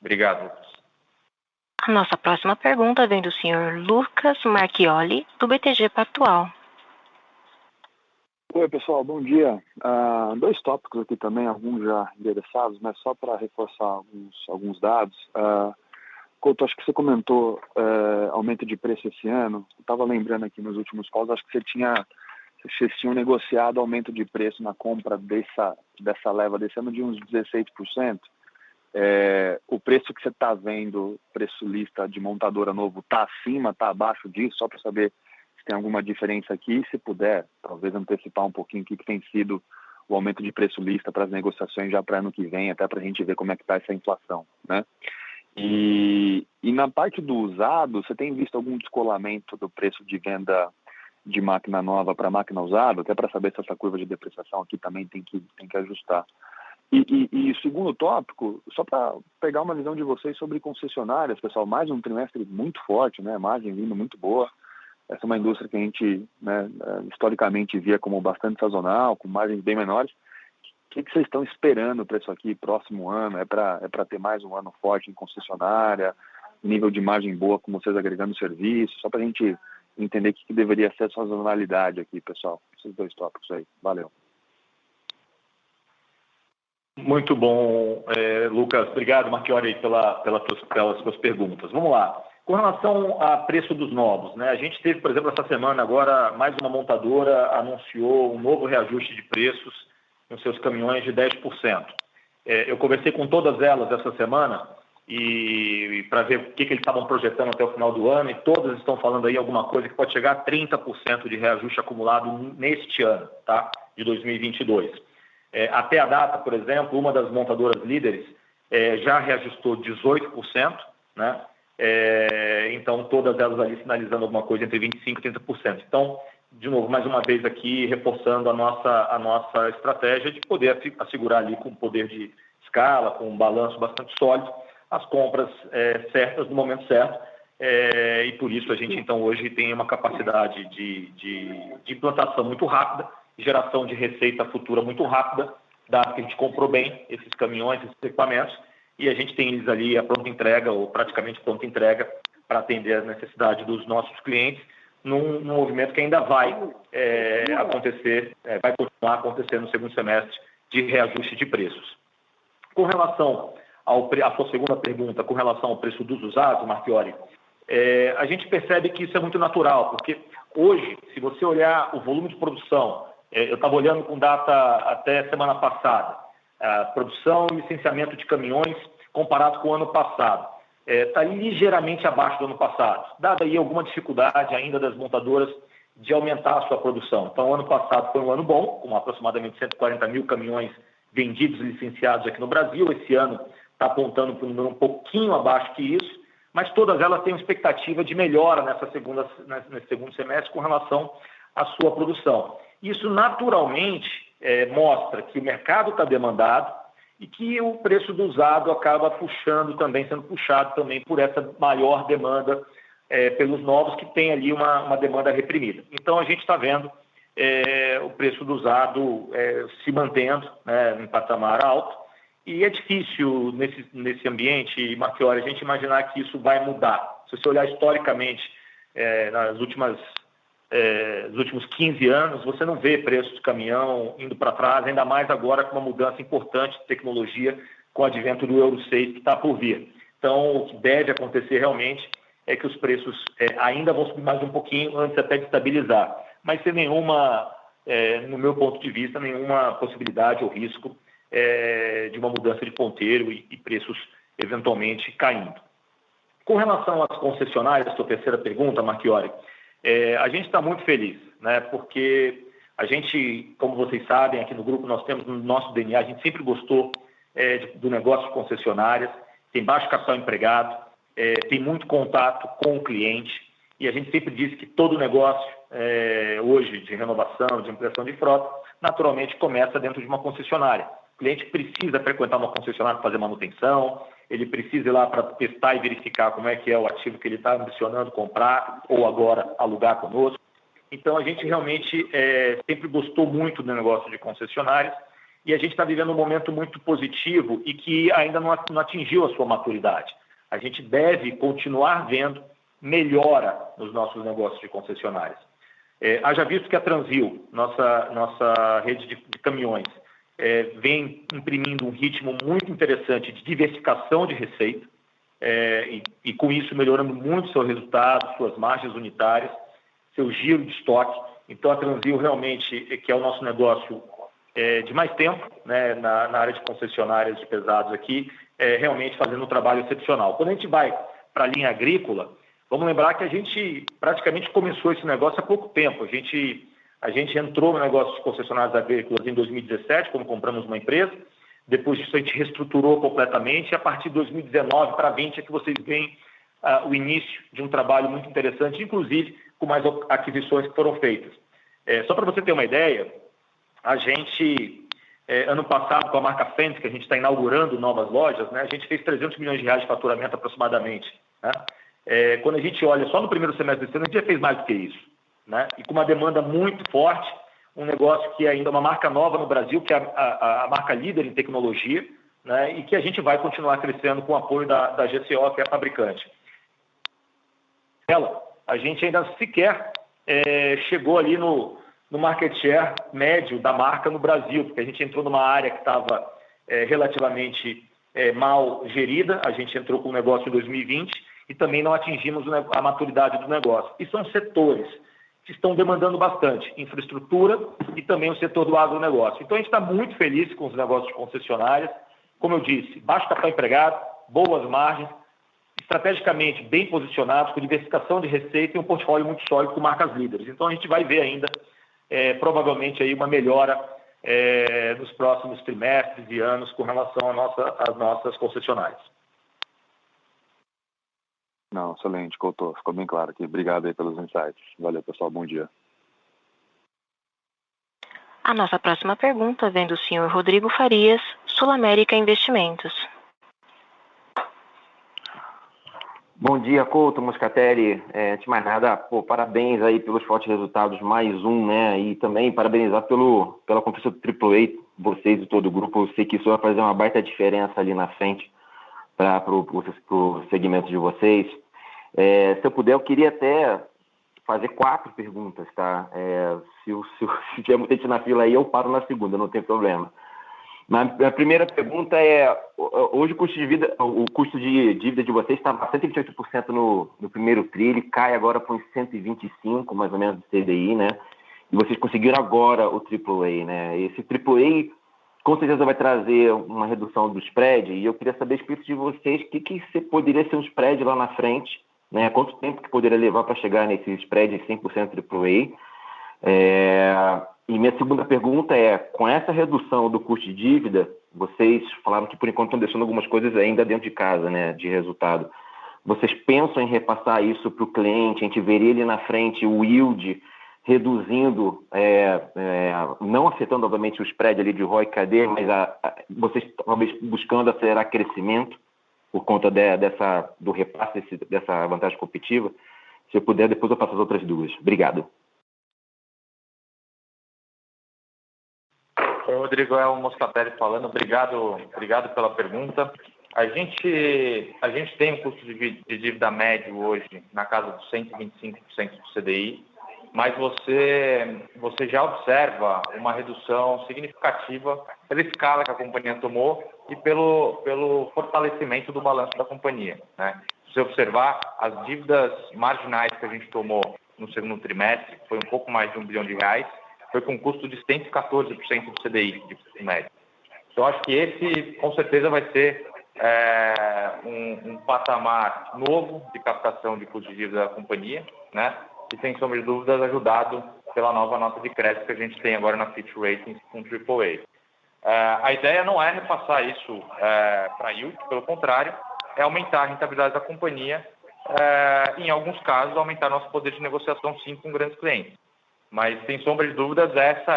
Obrigado, Lucas. A nossa próxima pergunta vem do senhor Lucas Marchioli, do BTG Pactual. Oi, pessoal, bom dia. 2 tópicos aqui também, alguns já endereçados, mas só para reforçar alguns dados. Couto, acho que você comentou aumento de preço esse ano. Eu estava lembrando aqui nos últimos calls, acho que vocês tinham negociado aumento de preço na compra dessa leva desse ano de uns 16%. O preço que você está vendo, preço lista de montadora novo, está acima, está abaixo disso? Só para saber se tem alguma diferença aqui. Se puder, talvez antecipar um pouquinho o que tem sido o aumento de preço lista para as negociações já para ano que vem, até para a gente ver como é que está essa inflação, né? E na parte do usado, você tem visto algum descolamento do preço de venda de máquina nova para máquina usada, até para saber se essa curva de depreciação aqui também tem que ajustar. E o segundo tópico, só para pegar uma visão de vocês sobre concessionárias, pessoal, mais um trimestre muito forte, né? Margem vindo muito boa. Essa é uma indústria que a gente, né, historicamente via como bastante sazonal, com margens bem menores. O que vocês estão esperando para isso aqui próximo ano? É para ter mais um ano forte em concessionária, nível de margem boa com vocês agregando serviço, só para a gente entender o que deveria ser a sazonalidade aqui, pessoal. Esses 2 tópicos aí. Valeu. Muito bom, Lucas. Obrigado, Marchiori, pelas suas perguntas. Vamos lá. Com relação a preço dos novos, né? A gente teve, por exemplo, essa semana agora, mais uma montadora anunciou um novo reajuste de preços nos seus caminhões de 10%. Eu conversei com todas elas essa semana e para ver o que eles estavam projetando até o final do ano, e todas estão falando aí alguma coisa que pode chegar a 30% de reajuste acumulado neste ano, tá? De 2022. Até a data, por exemplo, uma das montadoras líderes já reajustou 18%, né? Então, todas elas ali sinalizando alguma coisa entre 25% e 30%. Então, de novo, mais uma vez aqui, reforçando a nossa estratégia de poder assegurar ali com poder de escala, com um balanço bastante sólido, as compras certas no momento certo. E por isso a gente, então, hoje tem uma capacidade de implantação muito rápida, geração de receita futura muito rápida, dado que a gente comprou bem esses caminhões, esses equipamentos, e a gente tem eles ali a pronta entrega, ou praticamente pronta entrega, para atender as necessidades dos nossos clientes, num movimento que ainda vai acontecer, vai continuar acontecendo no segundo semestre, de reajuste de preços. Com relação à sua segunda pergunta, com relação ao preço dos usados, Marchiori, a gente percebe que isso é muito natural, porque hoje, se você olhar o volume de produção, eu estava olhando com data até semana passada, a produção e licenciamento de caminhões comparado com o ano passado. Está ligeiramente abaixo do ano passado, dada aí alguma dificuldade ainda das montadoras de aumentar a sua produção. Então, o ano passado foi um ano bom, com aproximadamente 140 mil caminhões vendidos e licenciados aqui no Brasil. Esse ano está apontando para um número um pouquinho abaixo que isso, mas todas elas têm uma expectativa de melhora nesse segundo semestre com relação à sua produção. Isso, naturalmente, mostra que o mercado está demandado, e que o preço do usado acaba sendo puxado também por essa maior demanda pelos novos, que tem ali uma demanda reprimida. Então, a gente está vendo o preço do usado se mantendo, né, em patamar alto, e é difícil nesse ambiente, Marchiori, a gente imaginar que isso vai mudar. Se você olhar historicamente, nos últimos 15 anos, você não vê preço de caminhão indo para trás, ainda mais agora com uma mudança importante de tecnologia, com o advento do Euro 6 que está por vir. Então, o que deve acontecer realmente é que os preços ainda vão subir mais um pouquinho antes até de estabilizar, mas sem nenhuma, no meu ponto de vista, nenhuma possibilidade ou risco de uma mudança de ponteiro e preços eventualmente caindo. Com relação às concessionárias, sua terceira pergunta, Marchiori, a gente está muito feliz, né? Porque a gente, como vocês sabem, aqui no grupo nós temos no nosso DNA, a gente sempre gostou do negócio de concessionárias, tem baixo capital empregado, tem muito contato com o cliente, e a gente sempre disse que todo negócio hoje de renovação, de ampliação de frota, naturalmente começa dentro de uma concessionária. O cliente precisa frequentar uma concessionária para fazer manutenção, ele precisa ir lá para testar e verificar como é que é o ativo que ele está ambicionando comprar ou agora alugar conosco. Então, a gente realmente sempre gostou muito do negócio de concessionárias e a gente está vivendo um momento muito positivo e que ainda não atingiu a sua maturidade. A gente deve continuar vendo melhora nos nossos negócios de concessionárias. Haja visto que a Transrio, nossa rede de caminhões, vem imprimindo um ritmo muito interessante de diversificação de receita e com isso melhorando muito seu resultado, suas margens unitárias, seu giro de estoque. Então a Transrio realmente, que é o nosso negócio de mais tempo, né, na área de concessionárias de pesados aqui, realmente fazendo um trabalho excepcional. Quando a gente vai para a linha agrícola, vamos lembrar que a gente praticamente começou esse negócio há pouco tempo. A gente entrou no negócio de concessionárias agrícolas em 2017, quando compramos uma empresa. Depois disso, a gente reestruturou completamente. E a partir de 2019 para 20 é que vocês veem o início de um trabalho muito interessante, inclusive com mais aquisições que foram feitas. Só para você ter uma ideia, a gente, ano passado, com a marca Fendt, que a gente está inaugurando novas lojas, né, a gente fez 300 milhões de reais de faturamento aproximadamente. Né? Quando a gente olha só no primeiro semestre desse ano, a gente já fez mais do que isso. Né? E com uma demanda muito forte, um negócio que ainda é uma marca nova no Brasil, que é a marca líder em tecnologia, né? E que a gente vai continuar crescendo com o apoio da GCO, que é a fabricante. A gente ainda sequer chegou ali no market share médio da marca no Brasil, porque a gente entrou numa área que estava relativamente mal gerida, a gente entrou com o negócio em 2020 e também não atingimos a maturidade do negócio. E são setores que estão demandando bastante, infraestrutura e também o setor do agronegócio. Então, a gente está muito feliz com os negócios de concessionárias. Como eu disse, baixo capital empregado, boas margens, estrategicamente bem posicionados, com diversificação de receita e um portfólio muito sólido com marcas líderes. Então, a gente vai ver ainda, provavelmente, aí uma melhora nos próximos trimestres e anos com relação às nossas concessionárias. Não, excelente, Couto. Ficou bem claro aqui. Obrigado aí pelos insights. Valeu, pessoal. Bom dia. A nossa próxima pergunta vem do senhor Rodrigo Farias, Sul América Investimentos. Bom dia, Couto, Moscatelli. Antes de mais nada, parabéns aí pelos fortes resultados, mais um, né? E também parabenizar pela conquista do AAA, vocês e todo o grupo. Eu sei que isso vai fazer uma baita diferença ali na frente para o segmento de vocês. Se eu puder, eu queria até fazer 4 perguntas, tá? Se tiver muita gente na fila aí, eu paro na segunda, não tem problema. Mas a primeira pergunta hoje o custo de dívida de vocês estava 128% no primeiro tri, ele cai agora para uns 125%, mais ou menos, do CDI, né? E vocês conseguiram agora o AAA, né? Esse AAA com certeza vai trazer uma redução do spread, e eu queria saber a respeito de vocês, o que poderia ser um spread lá na frente, né? Quanto tempo que poderia levar para chegar nesse spread de 100% AAA? E minha segunda pergunta com essa redução do custo de dívida, vocês falaram que por enquanto estão deixando algumas coisas ainda dentro de casa, né, de resultado. Vocês pensam em repassar isso para o cliente? A gente veria ele na frente o yield reduzindo, não afetando, obviamente, o spread ali de ROI e KD, mas vocês talvez buscando acelerar crescimento por conta do repasse dessa vantagem competitiva. Se eu puder, depois eu passo as outras duas. Obrigado. Oi, Rodrigo, é o Moscatelli falando. Obrigado pela pergunta. A gente tem um custo de dívida médio hoje na casa dos 125% do CDI, mas você já observa uma redução significativa pela escala que a companhia tomou e pelo fortalecimento do balanço da companhia, né? Se você observar, as dívidas marginais que a gente tomou no segundo trimestre, foi um pouco mais de R$1 bilhão, foi com um custo de 114% do CDI de médio. Então, acho que esse, com certeza, vai ser um patamar novo de captação de custos de dívida da companhia, né? E, sem sombra de dúvidas, ajudado pela nova nota de crédito que a gente tem agora na Fitch Ratings com AAA. A ideia não é repassar isso para a yield, pelo contrário, é aumentar a rentabilidade da companhia, em alguns casos, aumentar nosso poder de negociação, sim, com grandes clientes. Mas, sem sombra de dúvidas, essa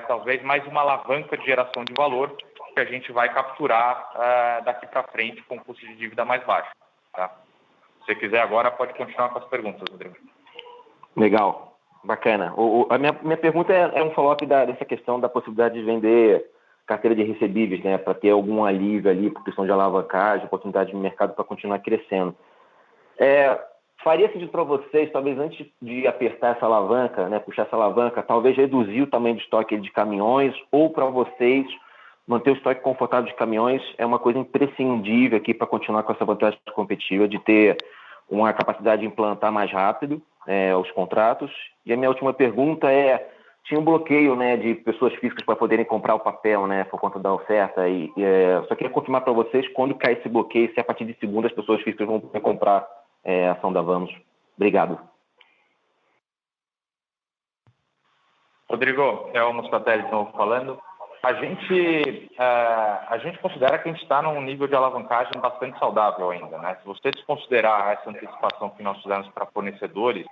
talvez mais uma alavanca de geração de valor que a gente vai capturar daqui para frente com custo de dívida mais baixo. Tá? Se você quiser agora, pode continuar com as perguntas, Rodrigo. Legal, bacana. A minha pergunta é um follow-up dessa questão da possibilidade de vender carteira de recebíveis, né, para ter algum alívio ali, por questão de alavancagem, oportunidade de mercado para continuar crescendo. Faria sentido para vocês, talvez antes de apertar essa alavanca, né, puxar essa alavanca, talvez reduzir o tamanho de estoque de caminhões, ou para vocês manter o estoque confortável de caminhões é uma coisa imprescindível aqui para continuar com essa vantagem competitiva de ter uma capacidade de implantar mais rápido os contratos. E a minha última pergunta tinha um bloqueio, né, de pessoas físicas para poderem comprar o papel, né, por conta da oferta, só queria confirmar para vocês quando cai esse bloqueio, se a partir de segunda as pessoas físicas vão poder comprar a ação da Vamos. Obrigado. Rodrigo, é o Moscatelli de novo falando. A gente considera que a gente está num nível de alavancagem bastante saudável ainda, né? Se você desconsiderar essa antecipação que nós fizemos para fornecedores,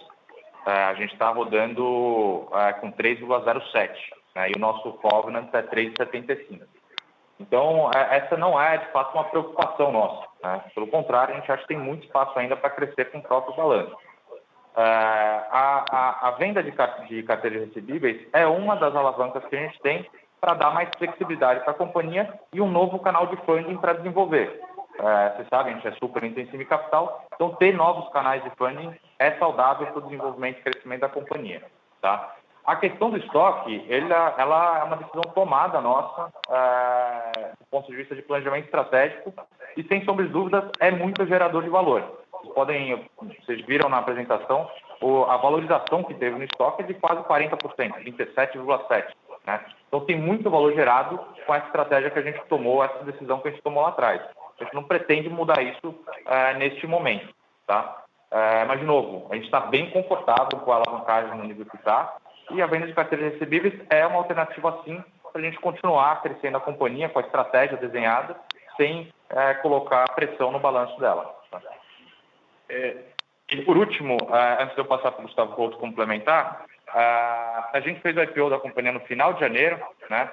a gente está rodando com 3,07, né? E o nosso covenant é 3,75. Então, essa não é, de fato, uma preocupação nossa, né? Pelo contrário, a gente acha que tem muito espaço ainda para crescer com o próprio balanço. A venda de carteiras recebíveis é uma das alavancas que a gente tem para dar mais flexibilidade para a companhia e um novo canal de funding para desenvolver. Vocês sabem, a gente é super intensivo em capital, então ter novos canais de funding é saudável para o desenvolvimento e crescimento da companhia. Tá? A questão do estoque, ela é uma decisão tomada nossa do ponto de vista de planejamento estratégico e, sem sombra de dúvidas, é muito gerador de valor. Vocês viram na apresentação, a valorização que teve no estoque é de quase 40%, 27,7%. Né? Então tem muito valor gerado com essa estratégia que a gente tomou, essa decisão que a gente tomou lá atrás. A gente não pretende mudar isso neste momento. Tá? Mas, de novo, a gente está bem confortável com a alavancagem no nível que está, e a venda de carteiras recebíveis é uma alternativa, sim, para a gente continuar crescendo a companhia com a estratégia desenhada, sem colocar pressão no balanço dela. Tá? E, por último, antes de eu passar para o Gustavo Couto complementar, a gente fez o IPO da companhia no final de janeiro, né,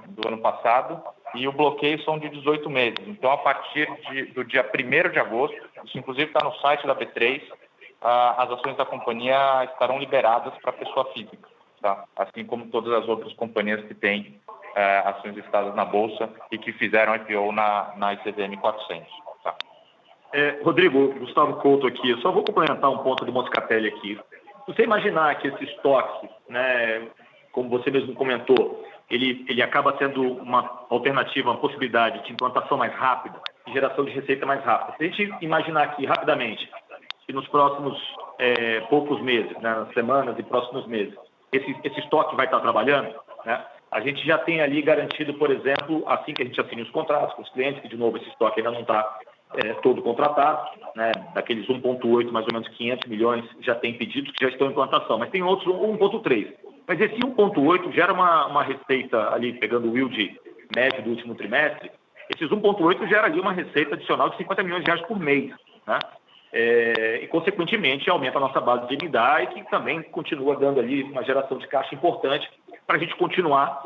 do ano passado, e o bloqueio são de 18 meses. Então, a partir do dia 1º de agosto, isso inclusive está no site da B3, as ações da companhia estarão liberadas para a pessoa física, tá? Assim como todas as outras companhias que têm ações listadas na Bolsa e que fizeram IPO na ICVM 400. Tá? Rodrigo, Gustavo Couto aqui. Eu só vou complementar um ponto do Moscatelli aqui. Se você imaginar que esse estoque, né, como você mesmo comentou, ele acaba sendo uma alternativa, uma possibilidade de implantação mais rápida e geração de receita mais rápida. Se a gente imaginar aqui rapidamente que nos próximos poucos meses, né, nas semanas e próximos meses, esse estoque vai estar trabalhando, né, a gente já tem ali garantido, por exemplo, assim que a gente assine os contratos com os clientes, que de novo esse estoque ainda não está todo contratado, né, daqueles 1,8, mais ou menos 500 milhões, já tem pedidos que já estão em implantação, mas tem outros 1,3. Mas esse 1,8 gera uma receita ali, pegando o yield médio do último trimestre, esses 1,8 gera ali uma receita adicional de 50 milhões de reais por mês, né? E, consequentemente, aumenta a nossa base de EBITDA e que também continua dando ali uma geração de caixa importante para a gente continuar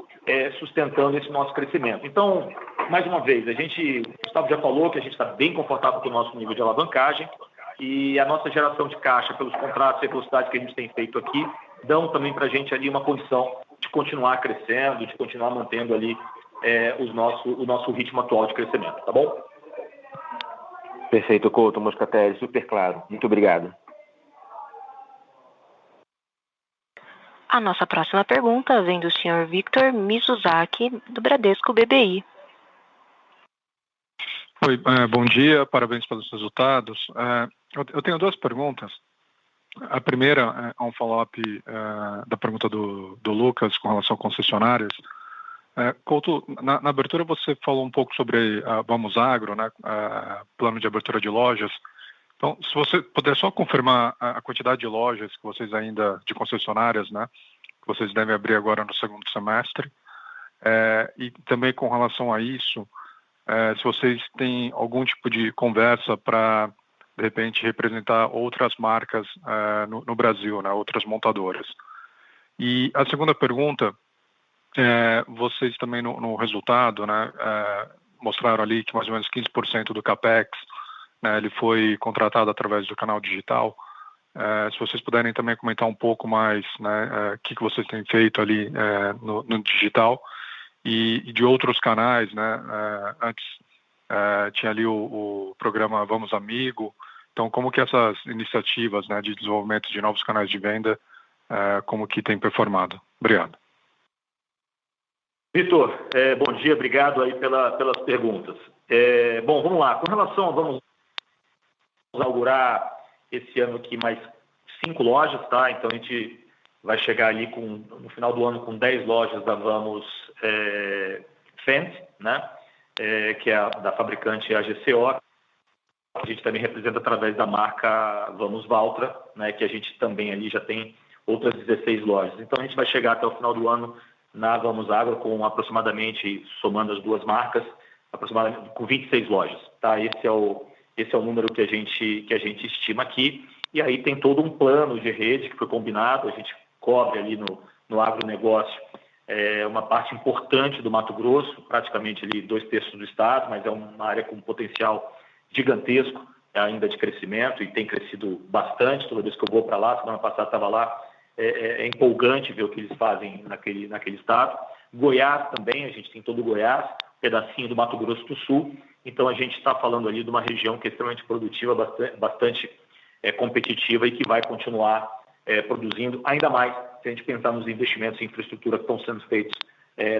sustentando esse nosso crescimento. Então, mais uma vez, o Gustavo já falou que a gente está bem confortável com o nosso nível de alavancagem e a nossa geração de caixa pelos contratos e a velocidade que a gente tem feito aqui dão também para a gente ali uma condição de continuar crescendo, de continuar mantendo ali o nosso ritmo atual de crescimento, tá bom? Perfeito, Couto, Moscatelli, super claro. Muito obrigado. A nossa próxima pergunta vem do senhor Victor Mizusaki, do Bradesco BBI. Oi, bom dia, parabéns pelos resultados. Eu tenho duas perguntas. A primeira é um follow-up da pergunta do Lucas com relação a concessionárias. Couto, na abertura você falou um pouco sobre a Vamos Agro, né, plano de abertura de lojas. Então, se você puder só confirmar a quantidade de lojas que vocês ainda, de concessionárias, né, que vocês devem abrir agora no segundo semestre, e também com relação a isso, se vocês têm algum tipo de conversa para, de repente, representar outras marcas no Brasil, né, outras montadoras. E a segunda pergunta, vocês também no resultado, né, mostraram ali que mais ou menos 15% do CAPEX, né, ele foi contratado através do canal digital. Se vocês puderem também comentar um pouco mais, né, o que vocês têm feito ali no digital e de outros canais, né? Antes tinha ali o programa Vamos Amigo. Então, como que essas iniciativas, né, de desenvolvimento de novos canais de venda, como que tem performado? Obrigado. Vitor, bom dia, obrigado aí pelas perguntas. Bom, vamos lá. Com relação a vamos inaugurar esse ano aqui mais 5 lojas, tá? Então a gente vai chegar ali no final do ano com 10 lojas da Vamos Fendt, né? Que é da fabricante AGCO. A gente também representa através da marca Vamos Valtra, né? Que a gente também ali já tem outras 16 lojas. Então a gente vai chegar até o final do ano na Vamos Agro com aproximadamente, somando as duas marcas, aproximadamente com 26 lojas, tá? Esse é o número que a gente estima aqui. E aí tem todo um plano de rede que foi combinado. A gente cobre ali no agronegócio uma parte importante do Mato Grosso, praticamente ali 2/3 do estado, mas é uma área com potencial gigantesco ainda de crescimento e tem crescido bastante. Toda vez que eu vou para lá, semana passada estava lá, é empolgante ver o que eles fazem naquele estado. Goiás também, a gente tem todo o Goiás, pedacinho do Mato Grosso do Sul. Então, a gente está falando ali de uma região que é extremamente produtiva, bastante competitiva e que vai continuar produzindo ainda mais se a gente pensar nos investimentos em infraestrutura que estão sendo feitos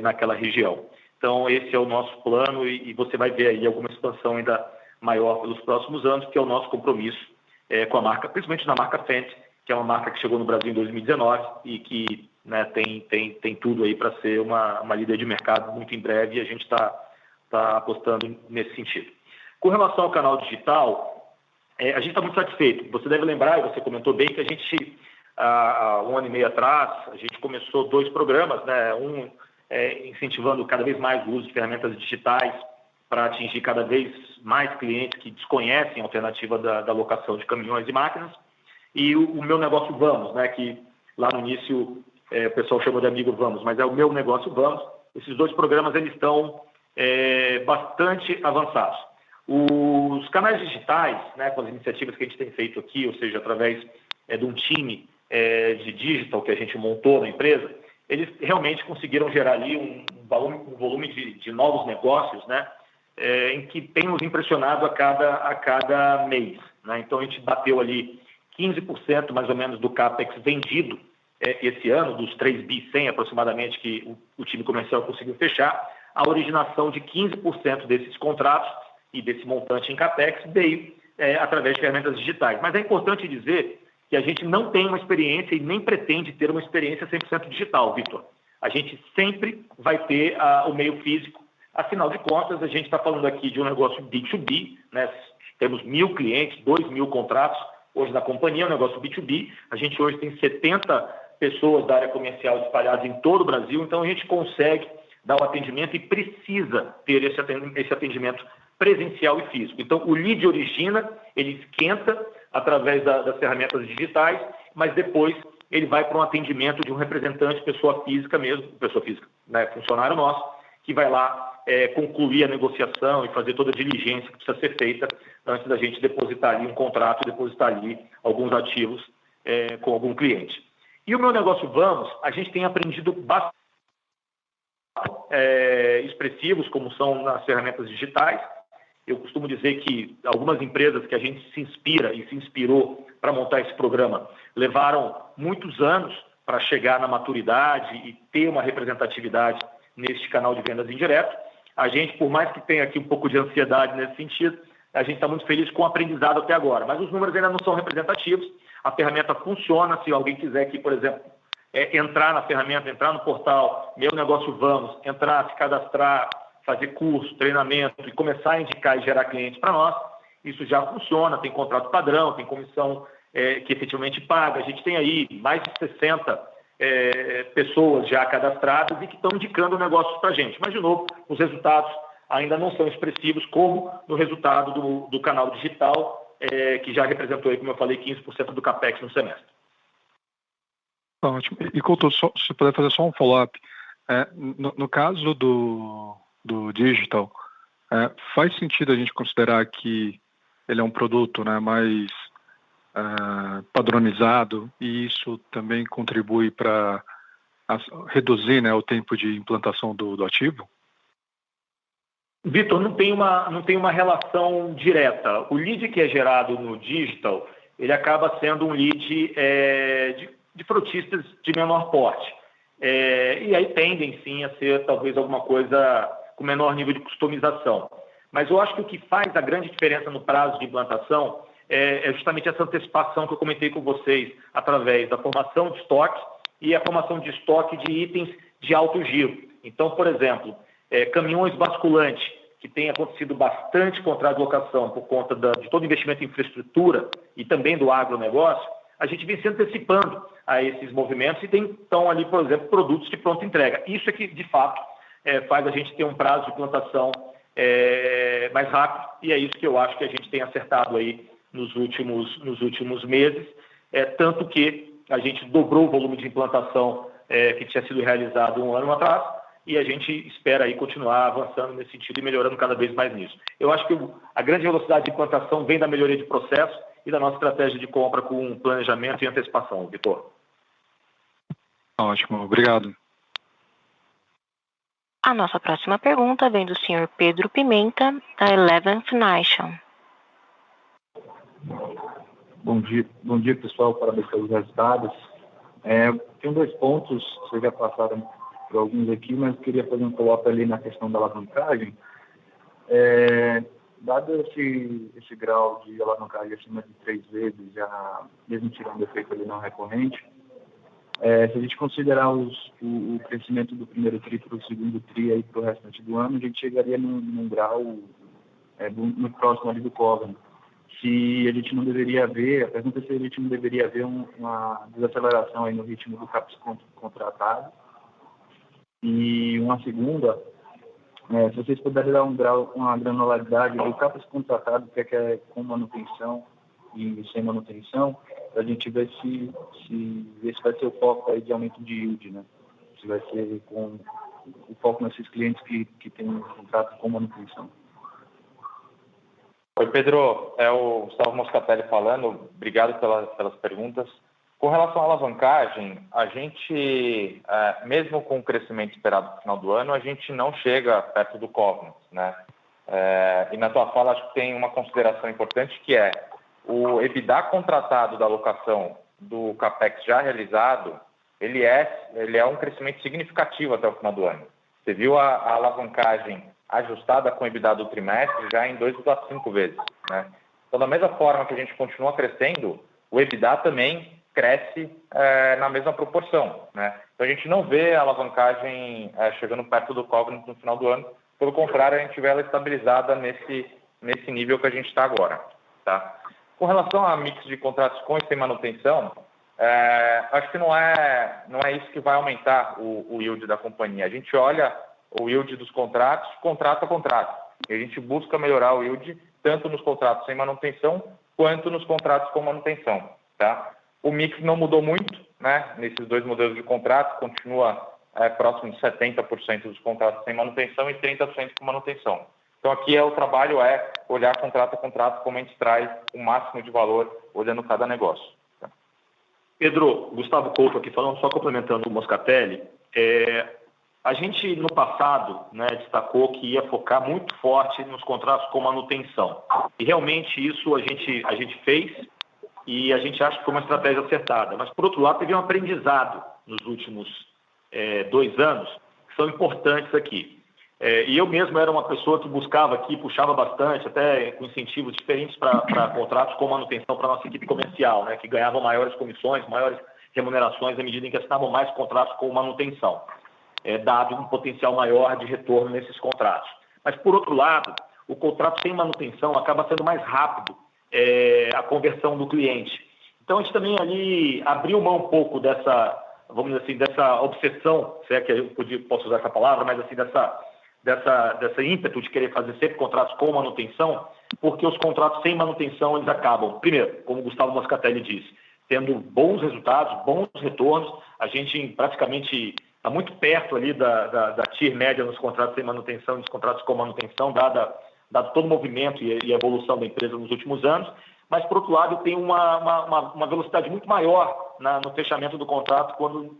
naquela região. Então, esse é o nosso plano e você vai ver aí alguma expansão ainda maior pelos próximos anos, que é o nosso compromisso com a marca, principalmente na marca Fendt, que é uma marca que chegou no Brasil em 2019 e que, né, tem tudo aí para ser uma líder de mercado muito em breve, e a gente está apostando nesse sentido. Com relação ao canal digital, a gente está muito satisfeito. Você deve lembrar, e você comentou bem, que a gente, há 1 ano e meio atrás, a gente começou 2 programas, né? Um incentivando cada vez mais o uso de ferramentas digitais para atingir cada vez mais clientes que desconhecem a alternativa da locação de caminhões e máquinas, e o Meu Negócio Vamos, né? Que lá no início o pessoal chamou de Amigo Vamos, mas é o Meu Negócio Vamos. Esses 2 programas eles estão bastante avançados. Os canais digitais, né, com as iniciativas que a gente tem feito aqui, ou seja, através de um time de digital que a gente montou na empresa, eles realmente conseguiram gerar ali um volume de novos negócios, né, em que tem nos impressionado a cada mês, né? Então a gente bateu ali 15% mais ou menos do CAPEX vendido esse ano, dos 3 bi 100 aproximadamente que o time comercial conseguiu fechar. A originação de 15% desses contratos e desse montante em CAPEX veio através de ferramentas digitais. Mas é importante dizer que a gente não tem uma experiência e nem pretende ter uma experiência 100% digital, Vitor. A gente sempre vai ter o meio físico. Afinal de contas, a gente está falando aqui de um negócio B2B, né? Temos 1.000 clientes, 2.000 contratos hoje na companhia, um negócio B2B. A gente hoje tem 70 pessoas da área comercial espalhadas em todo o Brasil, então a gente consegue dar o atendimento e precisa ter esse atendimento presencial e físico. Então, o lead origina, ele esquenta através das ferramentas digitais, mas depois ele vai para um atendimento de um representante, pessoa física mesmo, né, funcionário nosso, que vai lá concluir a negociação e fazer toda a diligência que precisa ser feita antes da gente depositar ali um contrato, depositar ali alguns ativos com algum cliente. E o Meu Negócio Vamos, a gente tem aprendido bastante expressivos, como são nas ferramentas digitais. Eu costumo dizer que algumas empresas que a gente se inspira e se inspirou para montar esse programa levaram muitos anos para chegar na maturidade e ter uma representatividade neste canal de vendas indireto. A gente, por mais que tenha aqui um pouco de ansiedade nesse sentido, a gente está muito feliz com o aprendizado até agora, mas os números ainda não são representativos. A ferramenta funciona. Se alguém quiser aqui, por exemplo, entrar na ferramenta, entrar no portal Meu Negócio Vamos, entrar, se cadastrar, fazer curso, treinamento e começar a indicar e gerar clientes para nós, isso já funciona, tem contrato padrão, tem comissão que efetivamente paga. A gente tem aí mais de 60 pessoas já cadastradas e que estão indicando negócios para a gente. Mas, de novo, os resultados ainda não são expressivos, como no resultado do canal digital, que já representou, aí, como eu falei, 15% do CAPEX no semestre. Ótimo. E, Couto, se puder fazer só um follow-up, no caso do digital, faz sentido a gente considerar que ele é um produto, né, mais padronizado, e isso também contribui para reduzir, né, o tempo de implantação do ativo? Vitor, não tem uma relação direta. O lead que é gerado no digital, ele acaba sendo um lead de frotistas de menor porte. E aí tendem, sim, a ser talvez alguma coisa com menor nível de customização. Mas eu acho que o que faz a grande diferença no prazo de implantação é justamente essa antecipação que eu comentei com vocês, através da formação de estoque e a formação de estoque de itens de alto giro. Então, por exemplo, caminhões basculantes, que tem acontecido bastante contrato de locação por conta de todo o investimento em infraestrutura e também do agronegócio, a gente vem se antecipando a esses movimentos e estão ali, por exemplo, produtos de pronta entrega. Isso é que, de fato, faz a gente ter um prazo de implantação mais rápido, e é isso que eu acho que a gente tem acertado aí nos últimos meses, tanto que a gente dobrou o volume de implantação que tinha sido realizado um ano atrás, e a gente espera aí continuar avançando nesse sentido e melhorando cada vez mais nisso. Eu acho que a grande velocidade de implantação vem da melhoria de processo e da nossa estratégia de compra com planejamento e antecipação, Vitor. Ótimo, obrigado. A nossa próxima pergunta vem do senhor Pedro Pimenta, da Eleven Financial. Bom dia, pessoal. Parabéns pelos resultados. Tem 2 pontos, vocês já passaram por alguns aqui, mas queria fazer um follow-up ali na questão da alavancagem. Dado esse grau de alavancagem acima de 3 vezes, já mesmo tirando o efeito ali não recorrente, se a gente considerar o crescimento do primeiro TRI para o segundo TRI aí para o restante do ano, a gente chegaria num grau muito próximo ali do covenant. Se a gente não deveria ver, a pergunta é se a gente não deveria ver uma desaceleração aí no ritmo do CAPEX contratado. E uma segunda, se vocês puderem dar uma granularidade do CAPEX contratado, que é com manutenção e sem manutenção, para a gente ver se vai ser o foco aí de aumento de yield, né? Se vai ser com o foco nesses clientes que têm um contrato com manutenção. Oi, Pedro. É o Gustavo Moscatelli falando. Obrigado pelas perguntas. Com relação à alavancagem, a gente, mesmo com o crescimento esperado no final do ano, a gente não chega perto do covenant, né? E na tua fala, acho que tem uma consideração importante, que é o EBITDA contratado da alocação do CAPEX já realizado, ele é um crescimento significativo até o final do ano. Você viu a alavancagem ajustada com o EBITDA do trimestre já em 2,5 vezes, né? Então, da mesma forma que a gente continua crescendo, o EBITDA também cresce na mesma proporção, né? Então, a gente não vê a alavancagem chegando perto do covenant no final do ano. Pelo contrário, a gente vê ela estabilizada nesse nível que a gente está agora, tá? Com relação a mix de contratos com e sem manutenção, acho que não é isso que vai aumentar o yield da companhia. A gente olha o yield dos contratos, contrato a contrato. E a gente busca melhorar o yield tanto nos contratos sem manutenção quanto nos contratos com manutenção, tá? O mix não mudou muito, né? Nesses 2 modelos de contrato, continua próximo de 70% dos contratos sem manutenção e 30% com manutenção. Então, aqui o trabalho é olhar contrato a contrato, como a gente traz o máximo de valor olhando cada negócio. Tá? Pedro, Gustavo Couto aqui falando, só complementando o Moscatelli. A gente, no passado, né, destacou que ia focar muito forte nos contratos com manutenção. E realmente isso a gente fez e a gente acha que foi uma estratégia acertada. Mas, por outro lado, teve um aprendizado nos últimos 2 anos que são importantes aqui. E eu mesmo era uma pessoa que buscava aqui, puxava bastante, até com incentivos diferentes para contratos com manutenção para a nossa equipe comercial, né, que ganhavam maiores comissões, maiores remunerações à medida em que assinavam mais contratos com manutenção, dado um potencial maior de retorno nesses contratos. Mas, por outro lado, o contrato sem manutenção acaba sendo mais rápido a conversão do cliente. Então, a gente também ali abriu mão um pouco dessa, vamos dizer assim, dessa obsessão, se é que eu posso usar essa palavra, mas assim, dessa ímpeto de querer fazer sempre contratos com manutenção, porque os contratos sem manutenção, eles acabam, primeiro, como o Gustavo Moscatelli disse, tendo bons resultados, bons retornos. A gente praticamente está muito perto ali da TIR média nos contratos sem manutenção e nos contratos com manutenção, dado todo o movimento e a evolução da empresa nos últimos anos. Mas, por outro lado, tem uma velocidade muito maior no fechamento do contrato quando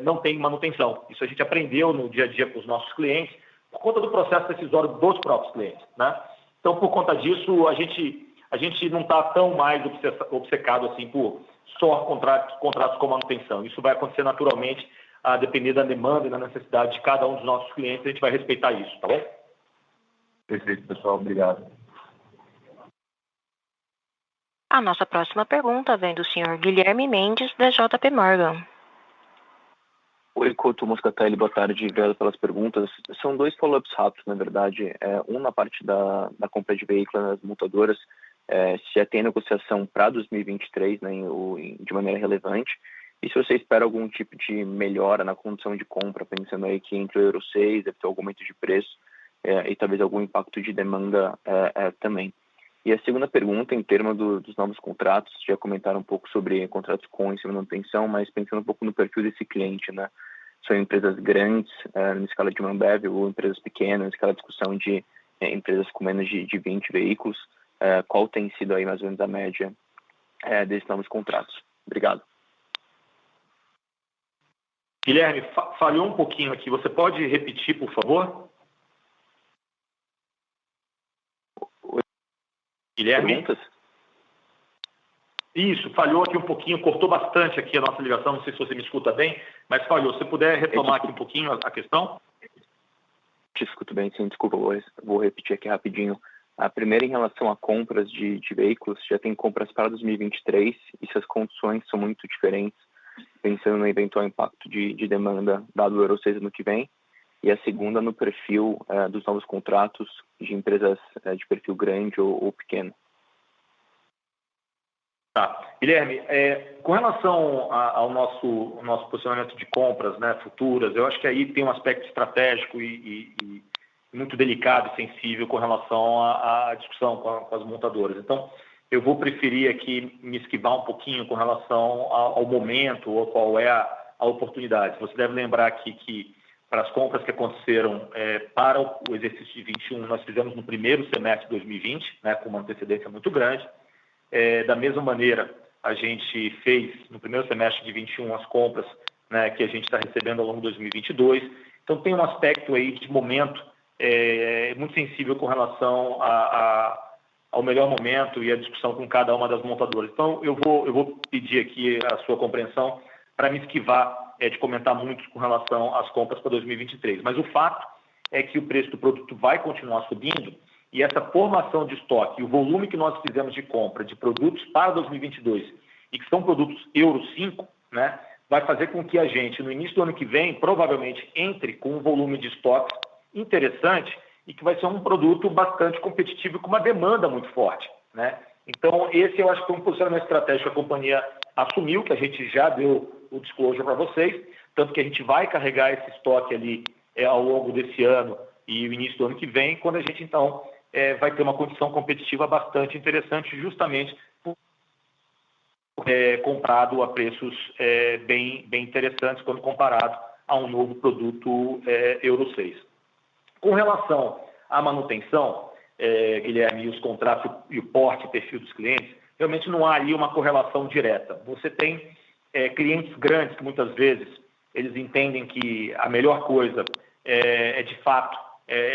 não tem manutenção. Isso a gente aprendeu no dia a dia com os nossos clientes, por conta do processo decisório dos próprios clientes, né? Então, por conta disso, a gente não está tão mais obcecado assim por só contratos com manutenção. Isso vai acontecer naturalmente, a depender da demanda e da necessidade de cada um dos nossos clientes. A gente vai respeitar isso, tá bom? Perfeito, pessoal. Obrigado. A nossa próxima pergunta vem do senhor Guilherme Mendes, da JP Morgan. Oi, Couto, Moscatelli, boa tarde, obrigado pelas perguntas. São 2 follow-ups rápidos, na verdade. Um na parte da compra de veículos nas montadoras, se já tem negociação para 2023, né, de maneira relevante, e se você espera algum tipo de melhora na condição de compra, pensando aí que entre o Euro 6 deve ter algum aumento de preço e talvez algum impacto de demanda também. E a segunda pergunta, em termos dos novos contratos, já comentaram um pouco sobre contratos com e sem manutenção, mas pensando um pouco no perfil desse cliente, né? São empresas grandes, na escala de Ambev, ou empresas pequenas, aquela discussão de empresas com menos de 20 veículos. Qual tem sido aí mais ou menos a média desses novos contratos? Obrigado. Guilherme, falhou um pouquinho aqui. Você pode repetir, por favor? Guilherme? Perguntas? Isso, falhou aqui um pouquinho, cortou bastante aqui a nossa ligação, não sei se você me escuta bem, mas falhou. Se puder retomar aqui um pouquinho a questão? Te escuto bem, sim, desculpa, vou repetir aqui rapidinho. A primeira, em relação a compras de veículos, já tem compras para 2023 e se as condições são muito diferentes, pensando no eventual impacto de demanda dado o Euro 6 ano que vem. E a segunda, no perfil dos novos contratos de empresas de perfil grande ou pequeno. Tá. Guilherme, com relação ao nosso posicionamento de compras, né, futuras, eu acho que aí tem um aspecto estratégico e muito delicado e sensível com relação à discussão com as montadoras. Então, eu vou preferir aqui me esquivar um pouquinho com relação ao momento ou qual é a oportunidade. Você deve lembrar aqui que para as compras que aconteceram para o exercício de 21, nós fizemos no primeiro semestre de 2020, né, com uma antecedência muito grande. Da mesma maneira, a gente fez no primeiro semestre de 21 as compras, né, que a gente está recebendo ao longo de 2022. Então, tem um aspecto aí de momento muito sensível com relação ao melhor momento e a discussão com cada uma das montadoras. Então, eu vou pedir aqui a sua compreensão para me esquivar de comentar muito com relação às compras para 2023. Mas o fato é que o preço do produto vai continuar subindo e essa formação de estoque e o volume que nós fizemos de compra de produtos para 2022 e que são produtos Euro 5, né, vai fazer com que a gente, no início do ano que vem, provavelmente entre com um volume de estoque interessante e que vai ser um produto bastante competitivo com uma demanda muito forte, né? Então, esse eu acho que é um posicionamento estratégico que a companhia assumiu, que a gente já deu o disclosure para vocês, tanto que a gente vai carregar esse estoque ali ao longo desse ano e o início do ano que vem, quando a gente, então, vai ter uma condição competitiva bastante interessante, justamente por comprado a preços bem interessantes quando comparado a um novo produto Euro 6. Com relação à manutenção, Guilherme, e os contratos e o porte e perfil dos clientes, realmente não há ali uma correlação direta. Você tem clientes grandes que muitas vezes eles entendem que a melhor coisa de fato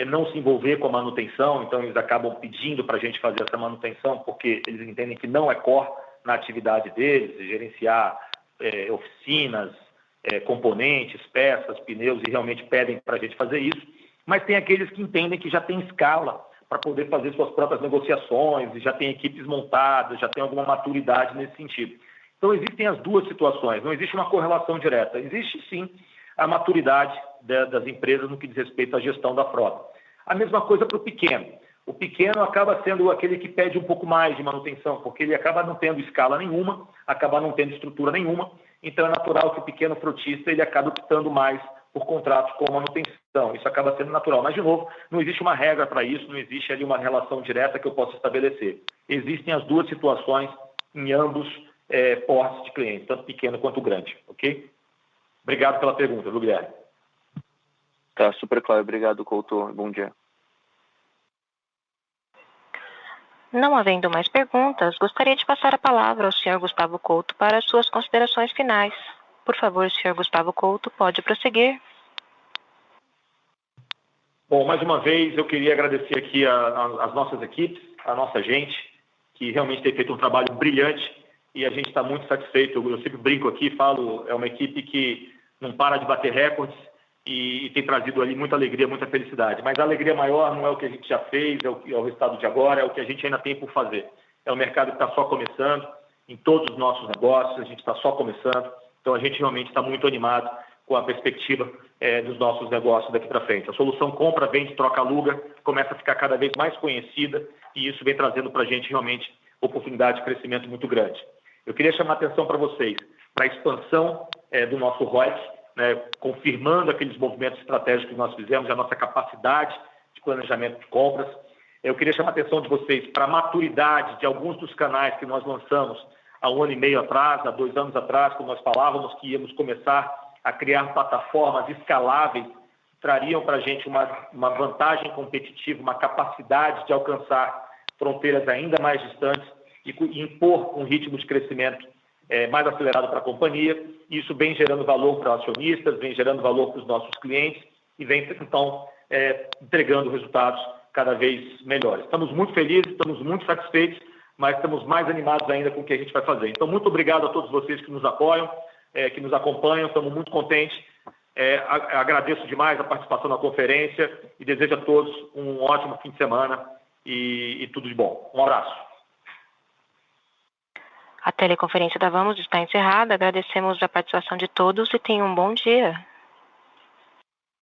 não se envolver com a manutenção, então eles acabam pedindo para a gente fazer essa manutenção porque eles entendem que não é core na atividade deles, gerenciar oficinas, componentes, peças, pneus, e realmente pedem para a gente fazer isso. Mas tem aqueles que entendem que já tem escala para poder fazer suas próprias negociações, já tem equipes montadas, já tem alguma maturidade nesse sentido. Então, existem as duas situações, não existe uma correlação direta. Existe, sim, a maturidade das empresas no que diz respeito à gestão da frota. A mesma coisa para o pequeno. O pequeno acaba sendo aquele que pede um pouco mais de manutenção, porque ele acaba não tendo escala nenhuma, acaba não tendo estrutura nenhuma, então é natural que o pequeno frotista ele acabe optando mais por contratos com manutenção. Isso acaba sendo natural. Mas, de novo, não existe uma regra para isso, não existe ali uma relação direta que eu possa estabelecer. Existem as duas situações em ambos portes de clientes, tanto pequeno quanto grande, ok? Obrigado pela pergunta, viu, Guilherme? Tá, super claro. Obrigado, Couto. Bom dia. Não havendo mais perguntas, gostaria de passar a palavra ao senhor Gustavo Couto para as suas considerações finais. Por favor, senhor Gustavo Couto, pode prosseguir. Bom, mais uma vez eu queria agradecer aqui as nossas equipes, a nossa gente, que realmente tem feito um trabalho brilhante e a gente está muito satisfeito. Eu sempre brinco aqui, falo, é uma equipe que não para de bater recordes e tem trazido ali muita alegria, muita felicidade. Mas a alegria maior não é o que a gente já fez, é o resultado de agora, é o que a gente ainda tem por fazer. É um mercado que está só começando, em todos os nossos negócios, a gente está só começando. Então, a gente realmente está muito animado com a perspectiva dos nossos negócios daqui para frente. A solução compra, vende, troca, aluga, começa a ficar cada vez mais conhecida e isso vem trazendo para a gente realmente oportunidade de crescimento muito grande. Eu queria chamar a atenção para vocês para a expansão do nosso ROIC, né, confirmando aqueles movimentos estratégicos que nós fizemos, a nossa capacidade de planejamento de compras. Eu queria chamar a atenção de vocês para a maturidade de alguns dos canais que nós lançamos há 1 ano e meio atrás, há 2 anos atrás, quando nós falávamos que íamos começar a criar plataformas escaláveis, trariam para a gente uma vantagem competitiva, uma capacidade de alcançar fronteiras ainda mais distantes e impor um ritmo de crescimento mais acelerado para a companhia. Isso vem gerando valor para os acionistas, vem gerando valor para os nossos clientes e vem, então, entregando resultados cada vez melhores. Estamos muito felizes, estamos muito satisfeitos, mas estamos mais animados ainda com o que a gente vai fazer. Então, muito obrigado a todos vocês que nos apoiam, que nos acompanham, estamos muito contentes. Agradeço demais a participação na conferência e desejo a todos um ótimo fim de semana e tudo de bom. Um abraço. A teleconferência da Vamos está encerrada. Agradecemos a participação de todos e tenham um bom dia.